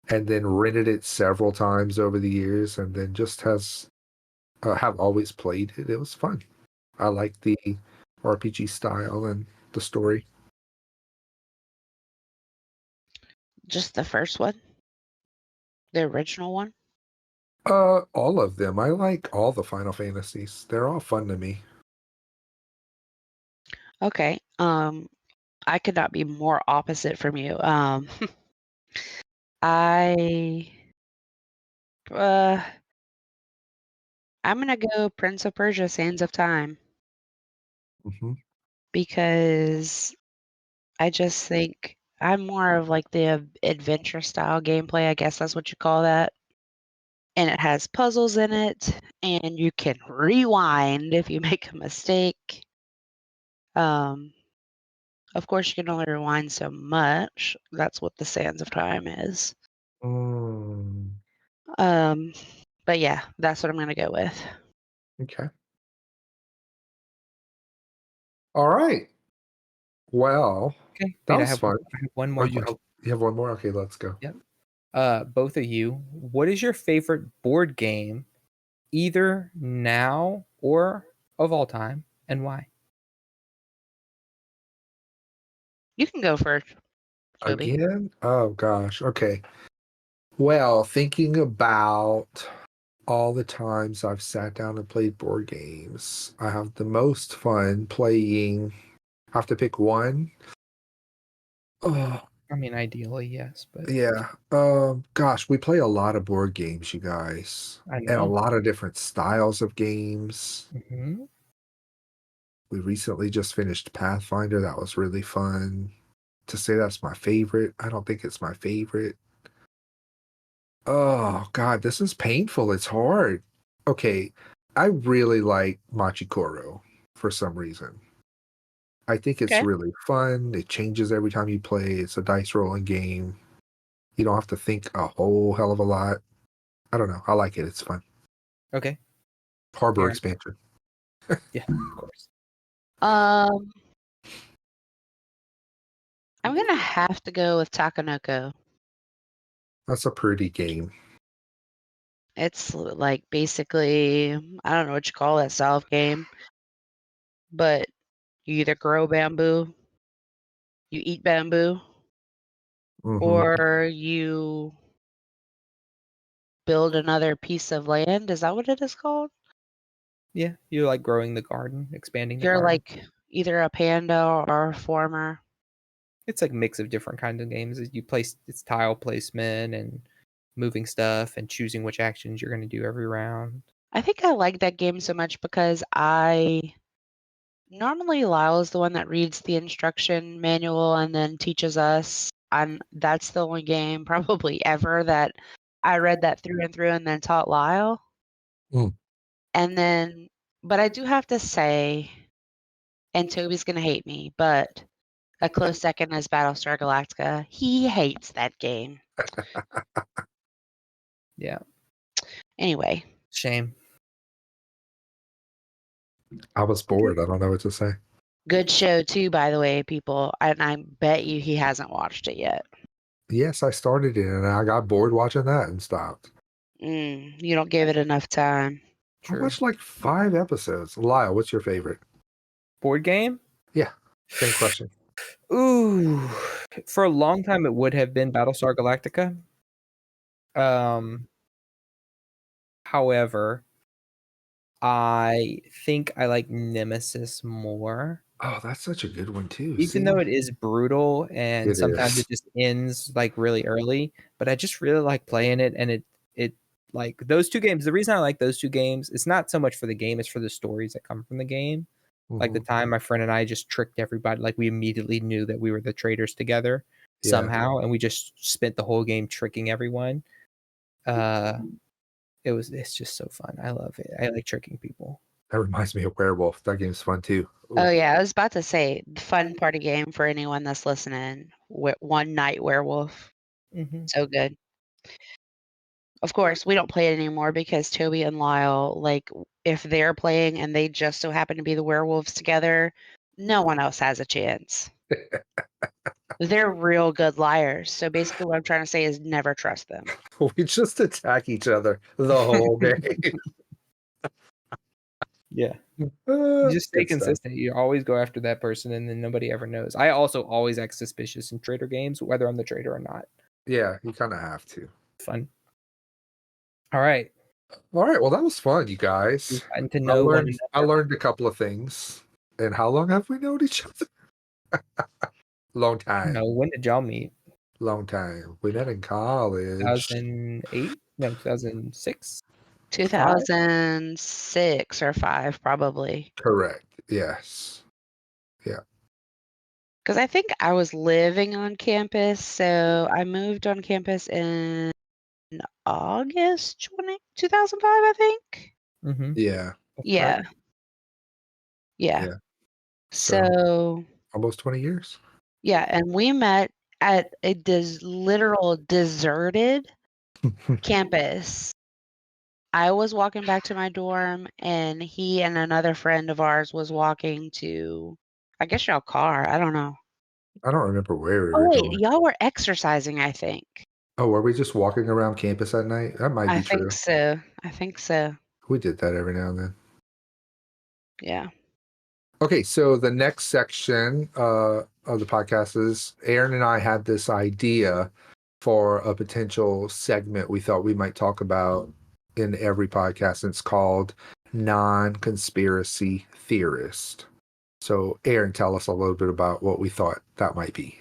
and then rented it several times over the years, and then just have always played it. It was fun. I like the RPG style and the story. Just the first one? The original one? All of them. I like all the Final Fantasies. They're all fun to me. Okay. I could not be more opposite from you. I I'm gonna go Prince of Persia: Sands of Time Hmm. because I just think I'm more of like the adventure style gameplay. I guess that's what you call that. And it has puzzles in it, and you can rewind if you make a mistake. Um, of course, you can only rewind so much. That's what the Sands of Time is. Mm, Um, but yeah, that's what I'm gonna go with. okay. All right. Well, Okay. that Wait, was fun. I have one Oh, more you question. have one more? Okay, let's go. Yep. Both of you, what is your favorite board game, either now or of all time, and why? You can go first, Toby. Again? Oh gosh. Okay. Well, thinking about all the times I've sat down and played board games, I have the most fun playing. I have to pick one. Oh, I mean, ideally, yes, but yeah. Gosh, we play a lot of board games, you guys, I and a know. lot of different styles of games. Hmm. We recently just finished Pathfinder. That was really fun. To say that's my favorite, I don't think it's my favorite. Oh God, this is painful. It's hard. Okay, I really like Machikoro for some reason. I think it's Okay. really fun. It changes every time you play. It's a dice rolling game. You don't have to think a whole hell of a lot. I don't know. I like it. It's fun. Okay. Harbor Aaron. expansion. Yeah, of course. Um, I'm gonna have to go with Takanoko. That's a pretty game. It's like basically, I don't know what you call that style of game, but you either grow bamboo, you eat bamboo, Hmm. or you build another piece of land. Is that what it is called? Yeah, you like growing the garden, expanding the You're garden. like either a panda or a farmer. It's like a mix of different kinds of games. You place it's tile placement and moving stuff and choosing which actions you're going to do every round. I think I like that game so much because normally Lyle is the one that reads the instruction manual and then teaches us. That's the only game probably ever that I read that through and through and then taught Lyle. Mm. And then, but I do have to say, and Toby's gonna hate me, but a close second is Battlestar Galactica. He hates that game. Yeah, Anyway, shame. I was bored. I don't know what to say. good show too, by the way, people. And I bet you he hasn't watched it yet. Yes, I started it and I got bored watching that and stopped. You don't give it enough time. I True. watched like 5 episodes. Lyle, what's your favorite? Board game? Yeah, same question. Ooh, for a long time it would have been Battlestar Galactica. However, I think I like Nemesis more. Oh, that's such a good one too. Even though it is brutal and It sometimes is. it just ends like really early, but I just really like playing it, and it like those two games. The reason I like those two games, it's not so much for the game, it's for the stories that come from the game. Like the Mhm. time my friend and I just tricked everybody, like we immediately knew that we were the traitors together Yeah. somehow, and we just spent the whole game tricking everyone. It's just so fun. I love it. I like tricking people. That reminds me of Werewolf. That game's fun too. Oh Ooh. yeah, I was about to say fun party game for anyone that's listening. One Night Werewolf, Mm-hmm. so good. Of course, we don't play it anymore because Toby and Lyle, like, if they're playing and they just so happen to be the werewolves together, no one else has a chance. They're real good liars. So basically, what I'm trying to say is never trust them. We just attack each other the whole game. Yeah. You just stay Good stuff. consistent. You always go after that person, and then nobody ever knows. I also always act suspicious in traitor games, whether I'm the traitor or not. Yeah, you kind of have to. Fun. All right. All right. Well, that was fun, you We've guys. gotten to I know one I another. learned a couple of things. And how long have we known each other? Long time. No, when did y'all meet? Long time. We met in college. 2008? No, 2006. 2006 or 5, probably. Correct. Yes. Because I think I was living on campus, so I moved on campus in August 2005, I think. Mm-hmm. Yeah. Yeah. Yeah. Yeah. So So, almost 20 years. yeah, and we met at a literal deserted campus. I was walking back to my dorm, and he and another friend of ours was walking to, I guess y'all car. I don't know. I don't remember where we Oh, were wait, going. y'all were exercising, I think. Oh, were we just walking around campus at night? That might I be think true. so. I think so. We did that every now and then. Yeah. Okay, so the next section of the podcast is Aaron and I had this idea for a potential segment we thought we might talk about in every podcast, and it's called Non-Conspiracy Theorist. So, Aaron, tell us a little bit about what we thought that might be.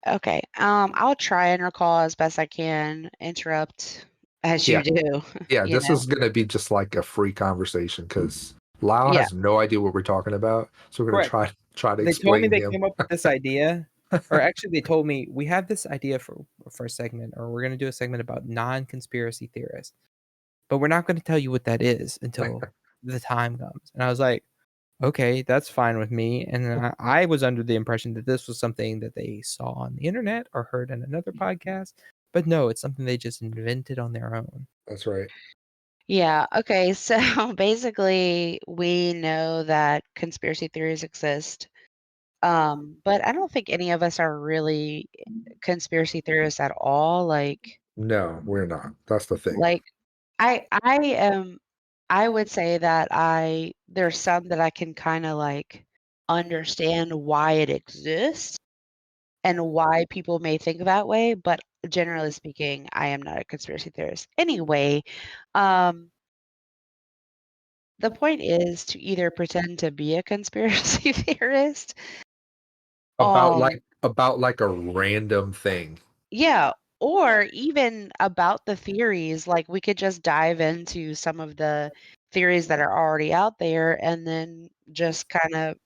Okay. I'll try and recall as best I can, interrupt as you Yeah. do. Yeah, you this know. is going to be just like a free conversation because Lyle Yeah. has no idea what we're talking about. So we're going to try to They told me explain they him. came up with this idea, or actually, they told me we have this idea for a segment, or we're going to do a segment about non-conspiracy theorists, but we're not going to tell you what that is until the time comes. And I was like, okay, that's fine with me. And then I was under the impression that this was something that they saw on the internet or heard in another podcast, but no, it's something they just invented on their own. That's right. Yeah. Okay. So basically, we know that conspiracy theories exist. But I don't think any of us are really conspiracy theorists at all. No, we're not. That's the thing. Like I am. I would say that there's some that I can kind of like understand why it exists and why people may think that way, but generally speaking, I am not a conspiracy theorist. Anyway, um, the point is to either pretend to be a conspiracy theorist, About um, like a random thing. yeah, or even about the theories. Like we could just dive into some of the theories that are already out there and then just kind of,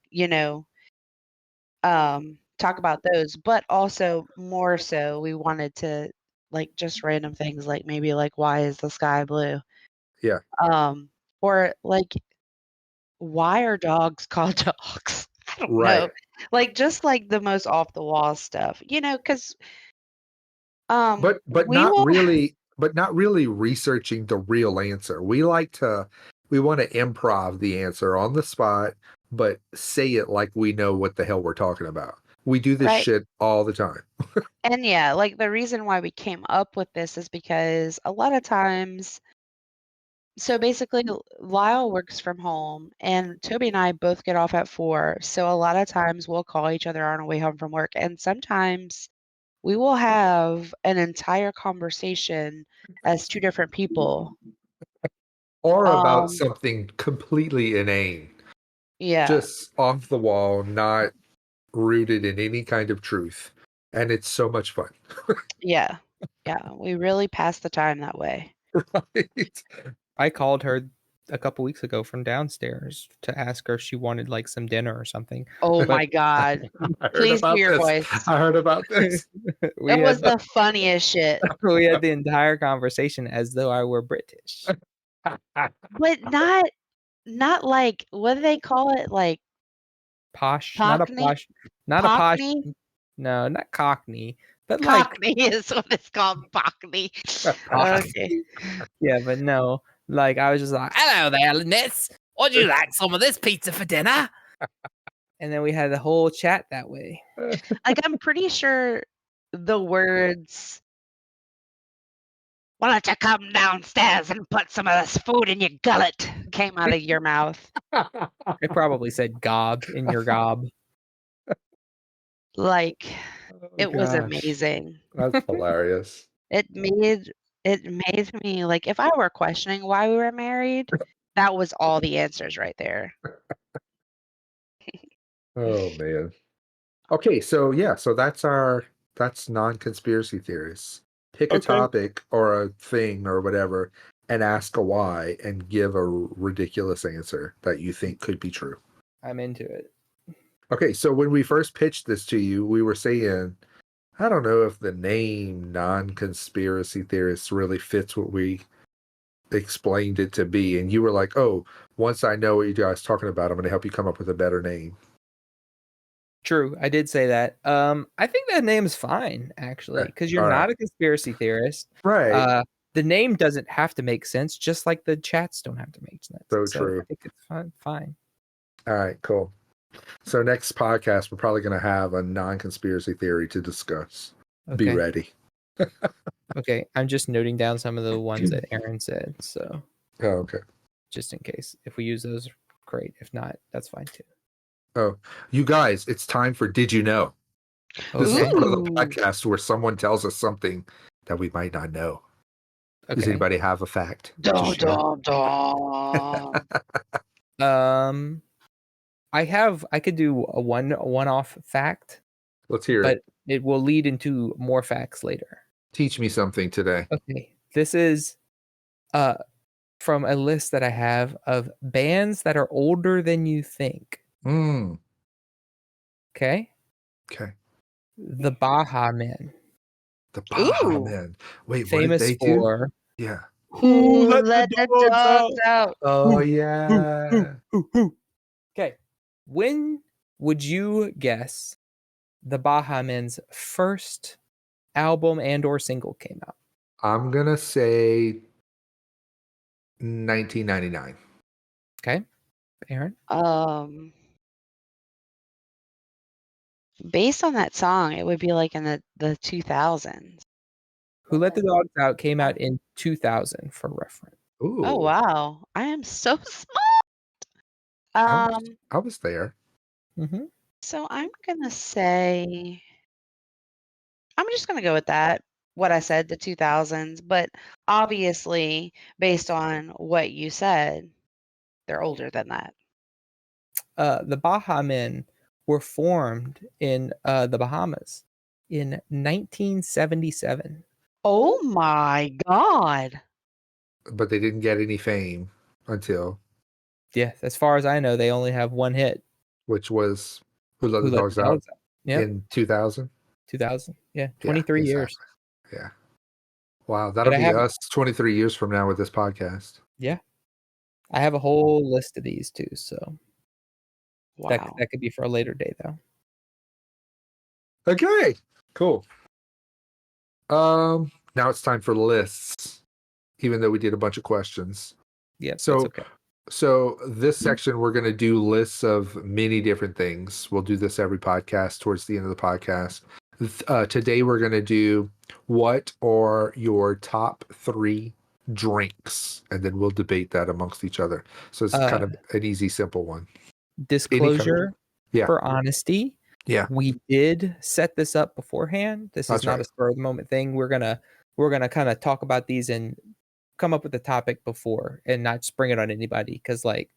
talk about those, but also more so we wanted to like just random things like maybe like why is the sky blue? Yeah. Or like why are dogs called dogs? I don't know. Right. Like just like the most off the wall stuff, because But we will not really researching the real answer. We want to improv the answer on the spot, but say it like we know what the hell we're talking about. We do this right. shit all the time. And yeah, like the reason why we came up with this is because a lot of times, so basically, Lyle works from home and Toby and I both get off at 4. So a lot of times we'll call each other on our way home from work. And sometimes we will have an entire conversation as two different people. Or about Um, something completely inane, yeah, just off the wall, not rooted in any kind of truth. And it's so much fun. yeah, yeah. We really pass the time that way. Right? I called her a couple weeks ago from downstairs to ask her if she wanted like some dinner or something. Oh But my God. I heard Please do about your this. voice. I heard about this. we It was had the funniest shit. we had the entire conversation as though I were British. But not like, what do they call it? Like Posh, Cockney? not a posh. Cockney? No, not Cockney, but like Cockney is what it's called. Cockney. posh. Okay. Yeah, but no, like I was just like, Hello there, Miss. Would you like some of this pizza for dinner? and then we had the whole chat that way. Like I'm pretty sure the words "Why don't you come downstairs and put some of this food in your gullet" came out of your mouth. I probably said gob in your gob. Like it was Gosh, amazing. that's hilarious. It made me like if I were questioning why we were married, that was all the answers right there. Oh man. Okay, so yeah, so that's non-conspiracy theorists. Pick a Okay. topic or a thing or whatever and ask a why and give a ridiculous answer that you think could be true. I'm into it. Okay, so when we first pitched this to you, we were saying, I don't know if the name non-conspiracy theorists really fits what we explained it to be. And you were like, oh, once I know what you guys are talking about, I'm going to help you come up with a better name. True, I did say that. I think that name is fine, actually, Okay, because you're all right. not a conspiracy theorist. Right. The name doesn't have to make sense, just like the chats don't have to make sense. So true. I think it's fine. All right, cool. So next podcast, we're probably going to have a non-conspiracy theory to discuss. Okay. Be ready. Okay, I'm just noting down some of the ones that Aaron said, so Oh, okay. just in case. If we use those, great. If not, that's fine too. Oh, you guys, it's time for Did You Know? This is Okay. part of the Ooh. podcast where someone tells us something that we might not know. Does Okay. anybody have a fact? to Dun, share? dun, dun. I could do a one-off fact, Let's hear but it. it will lead into more facts later. Teach me something today. Okay. This is from a list that I have of bands that are older than you think. Mm, Okay? okay. The Baha Men. The Baja Ooh. Men. Wait, Famous what did they do? for Yeah. Who let the dogs out? Oh, Ooh, yeah. Okay. When would you guess the Baha Men's first album and or single came out? I'm going to say 1999. Okay. Aaron? Based on that song, it would be like in the 2000s. Who Let the Dogs Out came out in 2000 for reference. Ooh. Oh wow, I am so smart. I was there. Mm-hmm. So I'm gonna say, I'm just gonna go with that. What I said, the 2000s, but obviously, based on what you said, they're older than that. The Baha Men were formed in the Bahamas in 1977. Oh my God! But they didn't get any fame until, Yeah, as far as I know, they only have one hit. which was Who Let Who the Let Dogs the Out Dogs Out? Yeah, in 2000. 2000. Yeah, 23 Yeah, years. exactly. Yeah. Wow, that'll I be have- us 23 years from now with this podcast. Yeah, I have a whole list of these too, so Wow. that could be for a later day though. Okay, cool. Now it's time for lists. Even though we did a bunch of questions. Yeah, So- that's okay. So this section, we're going to do lists of many different things. We'll do this every podcast towards the end of the podcast. Today, we're going to do what are your top 3 drinks, and then we'll debate that amongst each other. So it's kind of an easy, simple one. Disclosure Yeah. for honesty. Yeah. We did set this up beforehand. This That's is not right. a spur of the moment thing. We're gonna kind of talk about these and come up with the topic before and not just bring it on anybody. Because like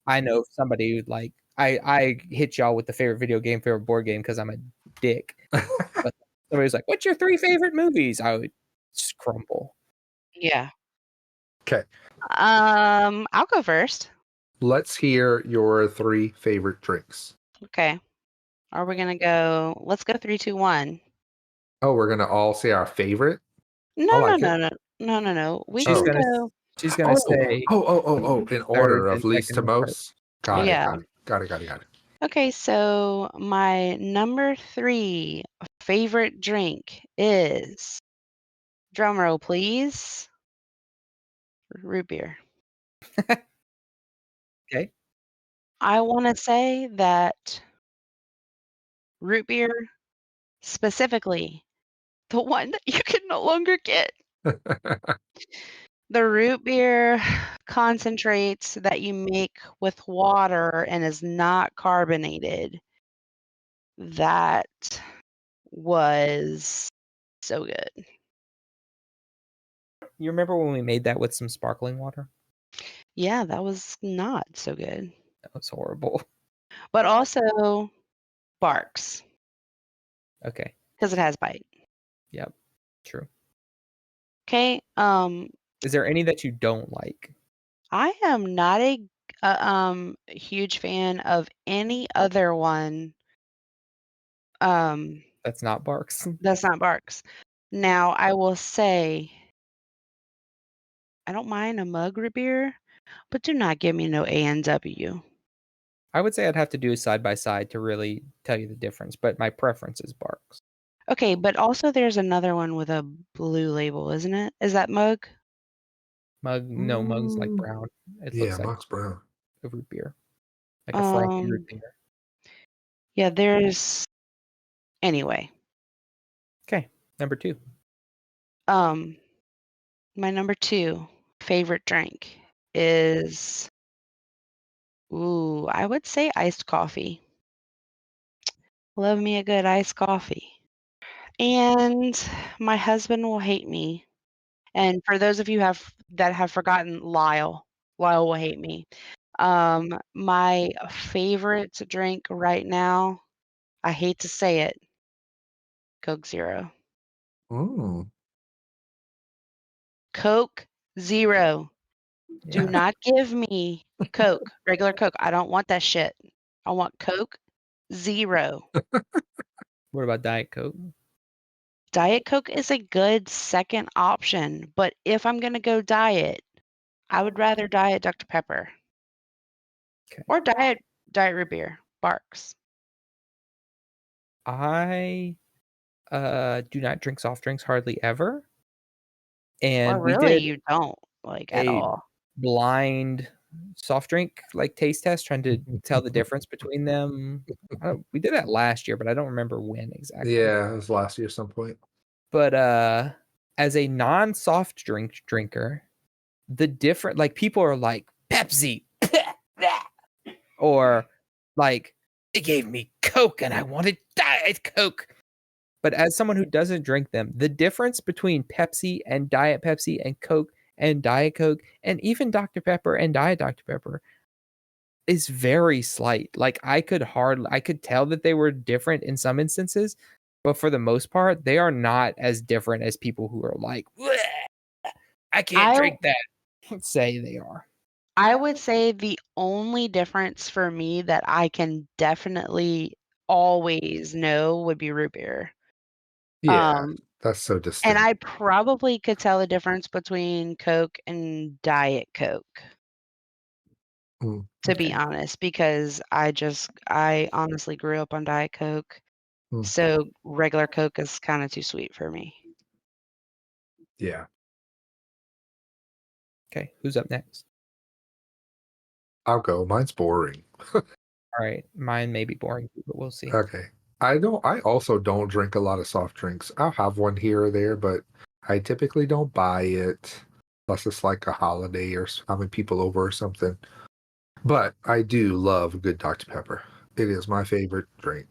I know somebody who, like I hit y'all with the favorite video game, favorite board game because I'm a dick. But somebody's like, "What's your 3 favorite movies?" I would just crumble. Yeah. Okay. I'll go first. Let's hear your 3 favorite drinks. Okay. Are we gonna go? Let's go 3, 2, 1. Oh, we're going to all say our favorite? No, like no, it. no, no, no, no, no. We She's can gonna go. She's gonna say In order of then least to second, third. most. Got Yeah. it. Got it. Okay, so my number 3 favorite drink is, drum roll please, root beer. Okay. I want to say that root beer, specifically, the one that you can no longer get. The root beer concentrates that you make with water and is not carbonated. That was so good. You remember when we made that with some sparkling water? Yeah, that was not so good. That was horrible. But also Barks, Okay. because it has bite. Yep. True. Okay. Is there any that you don't like? I am not a huge fan of any other one. That's not Barks. That's not Barks. Now, I will say, I don't mind a mug root beer, but do not give me no A&W. I would say I'd have to do a side by side to really tell you the difference, but my preference is Barks. Okay, but also there's another one with a blue label, isn't it? Is that mug? Mug's like brown. It Yeah, looks like Monk's brown. a root beer, like a frothy root beer. Yeah, there's. Anyway, Okay, number 2. my number 2 favorite drink is, I would say iced coffee. Love me a good iced coffee. And my husband will hate me. And for those of you that have forgotten, Lyle will hate me. My favorite drink right now, I hate to say it, Coke Zero. Mm. Coke Zero. Do Yeah. not give me Coke, regular Coke. I don't want that shit. I want Coke Zero. What about Diet Coke? Diet Coke is a good second option, but if I'm going to go diet, I would rather Diet Dr. Pepper. Okay. Or Diet root beer, Barks. I do not drink soft drinks hardly ever. And Or we really, did you don't like at a all. blind soft drink like taste test trying to tell the difference between them. We did that last year, but I don't remember when exactly. Yeah, it was last year at some point. But as a non-soft drink drinker, the different, like, people are like Pepsi or like they gave me Coke and I wanted Diet Coke. But as someone who doesn't drink them, the difference between Pepsi and Diet Pepsi and Coke and Diet Coke and even Dr. Pepper and Diet Dr. Pepper is very slight. Like, I could tell that they were different in some instances, but for the most part, they are not as different as people who are like, I can't drink that, say they are. I would say the only difference for me that I can definitely always know would be root beer. Yeah, that's so distinct. And I probably could tell the difference between Coke and Diet Coke, to be honest, because I honestly grew up on Diet Coke. So regular Coke is kind of too sweet for me. Yeah. Okay, who's up next? I'll go. Mine's boring. All right, mine may be boring, but we'll see. Okay. I also don't drink a lot of soft drinks. I'll have one here or there, but I typically don't buy it unless it's like a holiday or having people over or something. But I do love good Dr. Pepper. It is my favorite drink.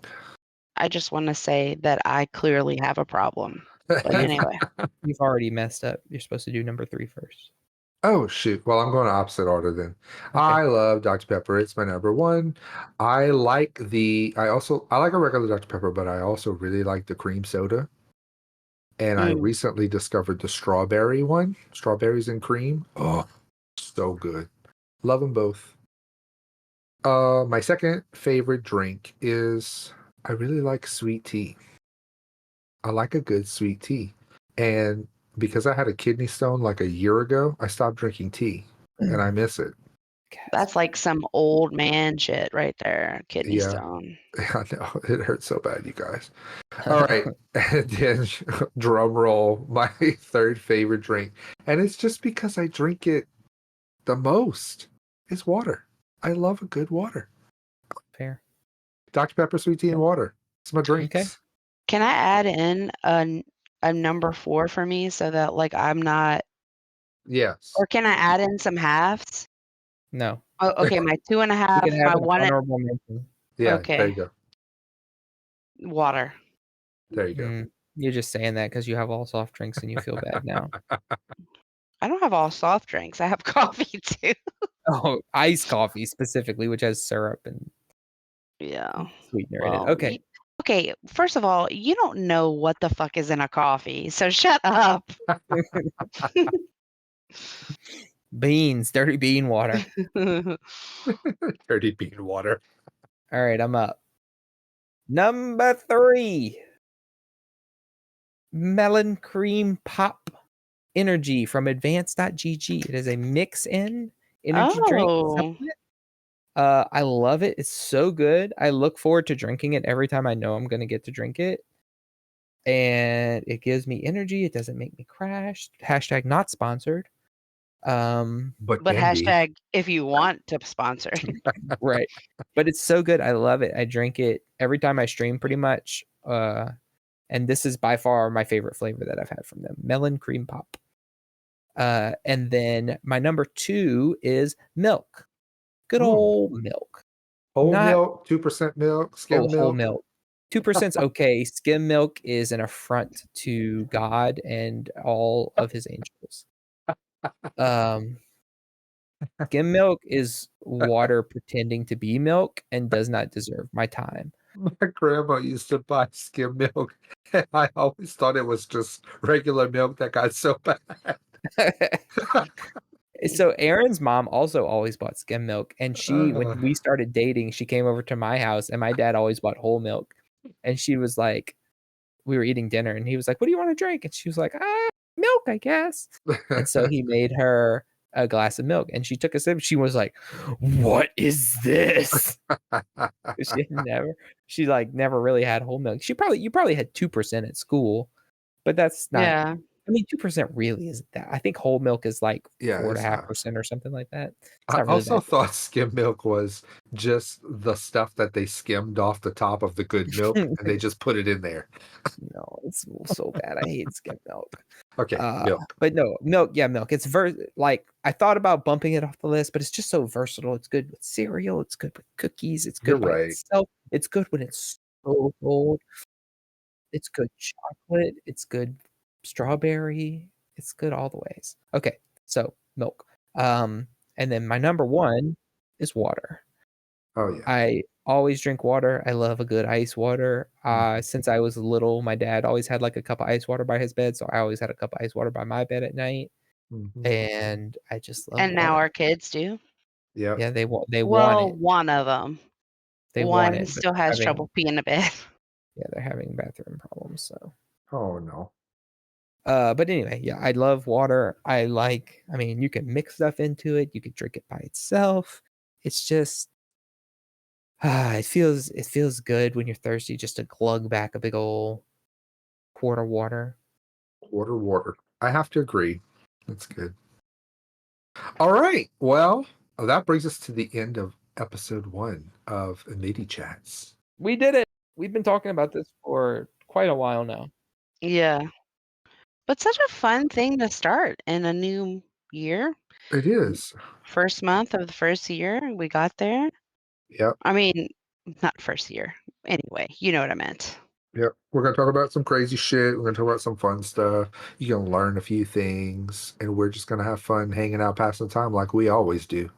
I just want to say that I clearly have a problem. But anyway. You've already messed up. You're supposed to do number 3 first. Oh, shoot. Well, I'm going opposite order then. Okay. I love Dr. Pepper. It's my number 1. I like a regular Dr. Pepper, but I also really like the cream soda. And I recently discovered the strawberry one. Strawberries and cream. Oh, so good. Love them both. My second favorite drink is I really like sweet tea. I like a good sweet tea. And because I had a kidney stone like a year ago, I stopped drinking tea and I miss it. That's like some old man shit right there. Kidney stone. I know. It hurts so bad, you guys. All right. And then drum roll, my third favorite drink. And it's just because I drink it the most. It's water. I love a good water. Fair. Dr. Pepper, sweet tea, and water. It's my drinks. Okay. Can I add in a number 4 for me so that like I'm not? Yes. Or can I add in some halves? No. Oh, okay, my 2.5. My one. Honorable mention. Yeah. Okay. There you go. Water. There you go. You're just saying that because you have all soft drinks and you feel bad now. I don't have all soft drinks. I have coffee too. Oh, iced coffee specifically, which has syrup and sweetener in it. Okay. Okay, first of all, you don't know what the fuck is in a coffee, so shut up. Beans, dirty bean water. Dirty bean water. All right, I'm up. Number 3. Melon Cream Pop Energy from Advance.gg. It is a mix-in energy drink Oh. supplement. I love it. It's so good. I look forward to drinking it every time I know I'm going to get to drink it. And it gives me energy. It doesn't make me crash. Hashtag not sponsored. But can be. hashtag if you want to sponsor. Right. But it's so good. I love it. I drink it every time I stream pretty much. And this is by far my favorite flavor that I've had from them. Melon Cream Pop. And then my number 2 is milk. Good old milk. Whole Not- milk, 2% milk, skim milk. Whole milk. 2%'s okay. Skim milk is an affront to God and all of his angels. Skim milk is water pretending to be milk and does not deserve my time. My grandma used to buy skim milk, and I always thought it was just regular milk that got so bad. So Aaron's mom also always bought skim milk, and when we started dating, she came over to my house, and my dad always bought whole milk. And she was like, we were eating dinner, and he was like, "What do you want to drink?" And she was like, milk, I guess. And so he made her a glass of milk, and she took a sip. She was like, "What is this?" She never really had whole milk. You probably had 2% at school, but that's not. Yeah. I mean, 2% really isn't that. I think whole milk is like Yeah, it's 4.5% or something like that. It's I not really also that. thought skim milk was just the stuff that they skimmed off the top of the good milk, and they just put it in there. No, it's so bad. I hate skim milk. Okay, milk. But no, milk. Yeah, milk. It's I thought about bumping it off the list, but it's just so versatile. It's good with cereal. It's good with cookies. It's good You're by right. itself. It's good when it's so cold. It's good chocolate. It's good strawberry. It's good all the ways. Okay, so milk. And then my number 1 is water. Oh yeah. I always drink water. I love a good ice water. Since I was little, my dad always had like a cup of ice water by his bed, so I always had a cup of ice water by my bed at night. Mhm. And I just love. And now water. our kids do. Yep. Yeah, they want Well, it. one of them. They One want it. but still has having- trouble peeing in bed. Yeah, they're having bathroom problems. So. Oh no. But anyway, yeah, I love water. I mean, you can mix stuff into it. You can drink it by itself. It's just, it feels good when you're thirsty just to glug back a big old quart of water. Water. I have to agree. That's good. All right. Well, that brings us to the end of episode 1 of MIDI Chats. We did it. We've been talking about this for quite a while now. Yeah. But such a fun thing to start in a new year. It is. First month of the first year, we got there. Yep. I mean, not first year. Anyway, you know what I meant. Yep. We're going to talk about some crazy shit. We're going to talk about some fun stuff. You're going to learn a few things. And we're just going to have fun hanging out, passing time like we always do.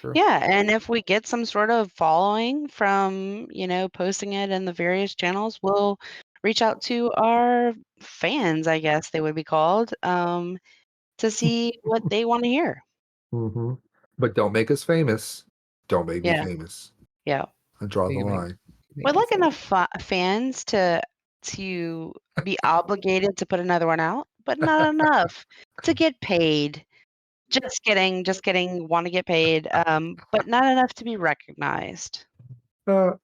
Sure. Yeah, and if we get some sort of following from, posting it in the various channels, we'll reach out to our fans, I guess they would be called, to see what they want to hear. Mm-hmm. But don't make us famous. Don't make Yeah. me famous. Yeah. And draw the You make- line. We're like enough fans to be obligated to put another one out, but not enough to get paid. Just kidding. Want to get paid, but not enough to be recognized. All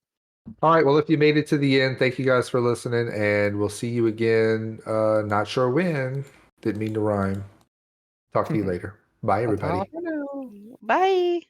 right. Well, if you made it to the end, thank you guys for listening, and we'll see you again. Not sure when. Didn't mean to rhyme. Talk to you later. Bye, everybody. Bye.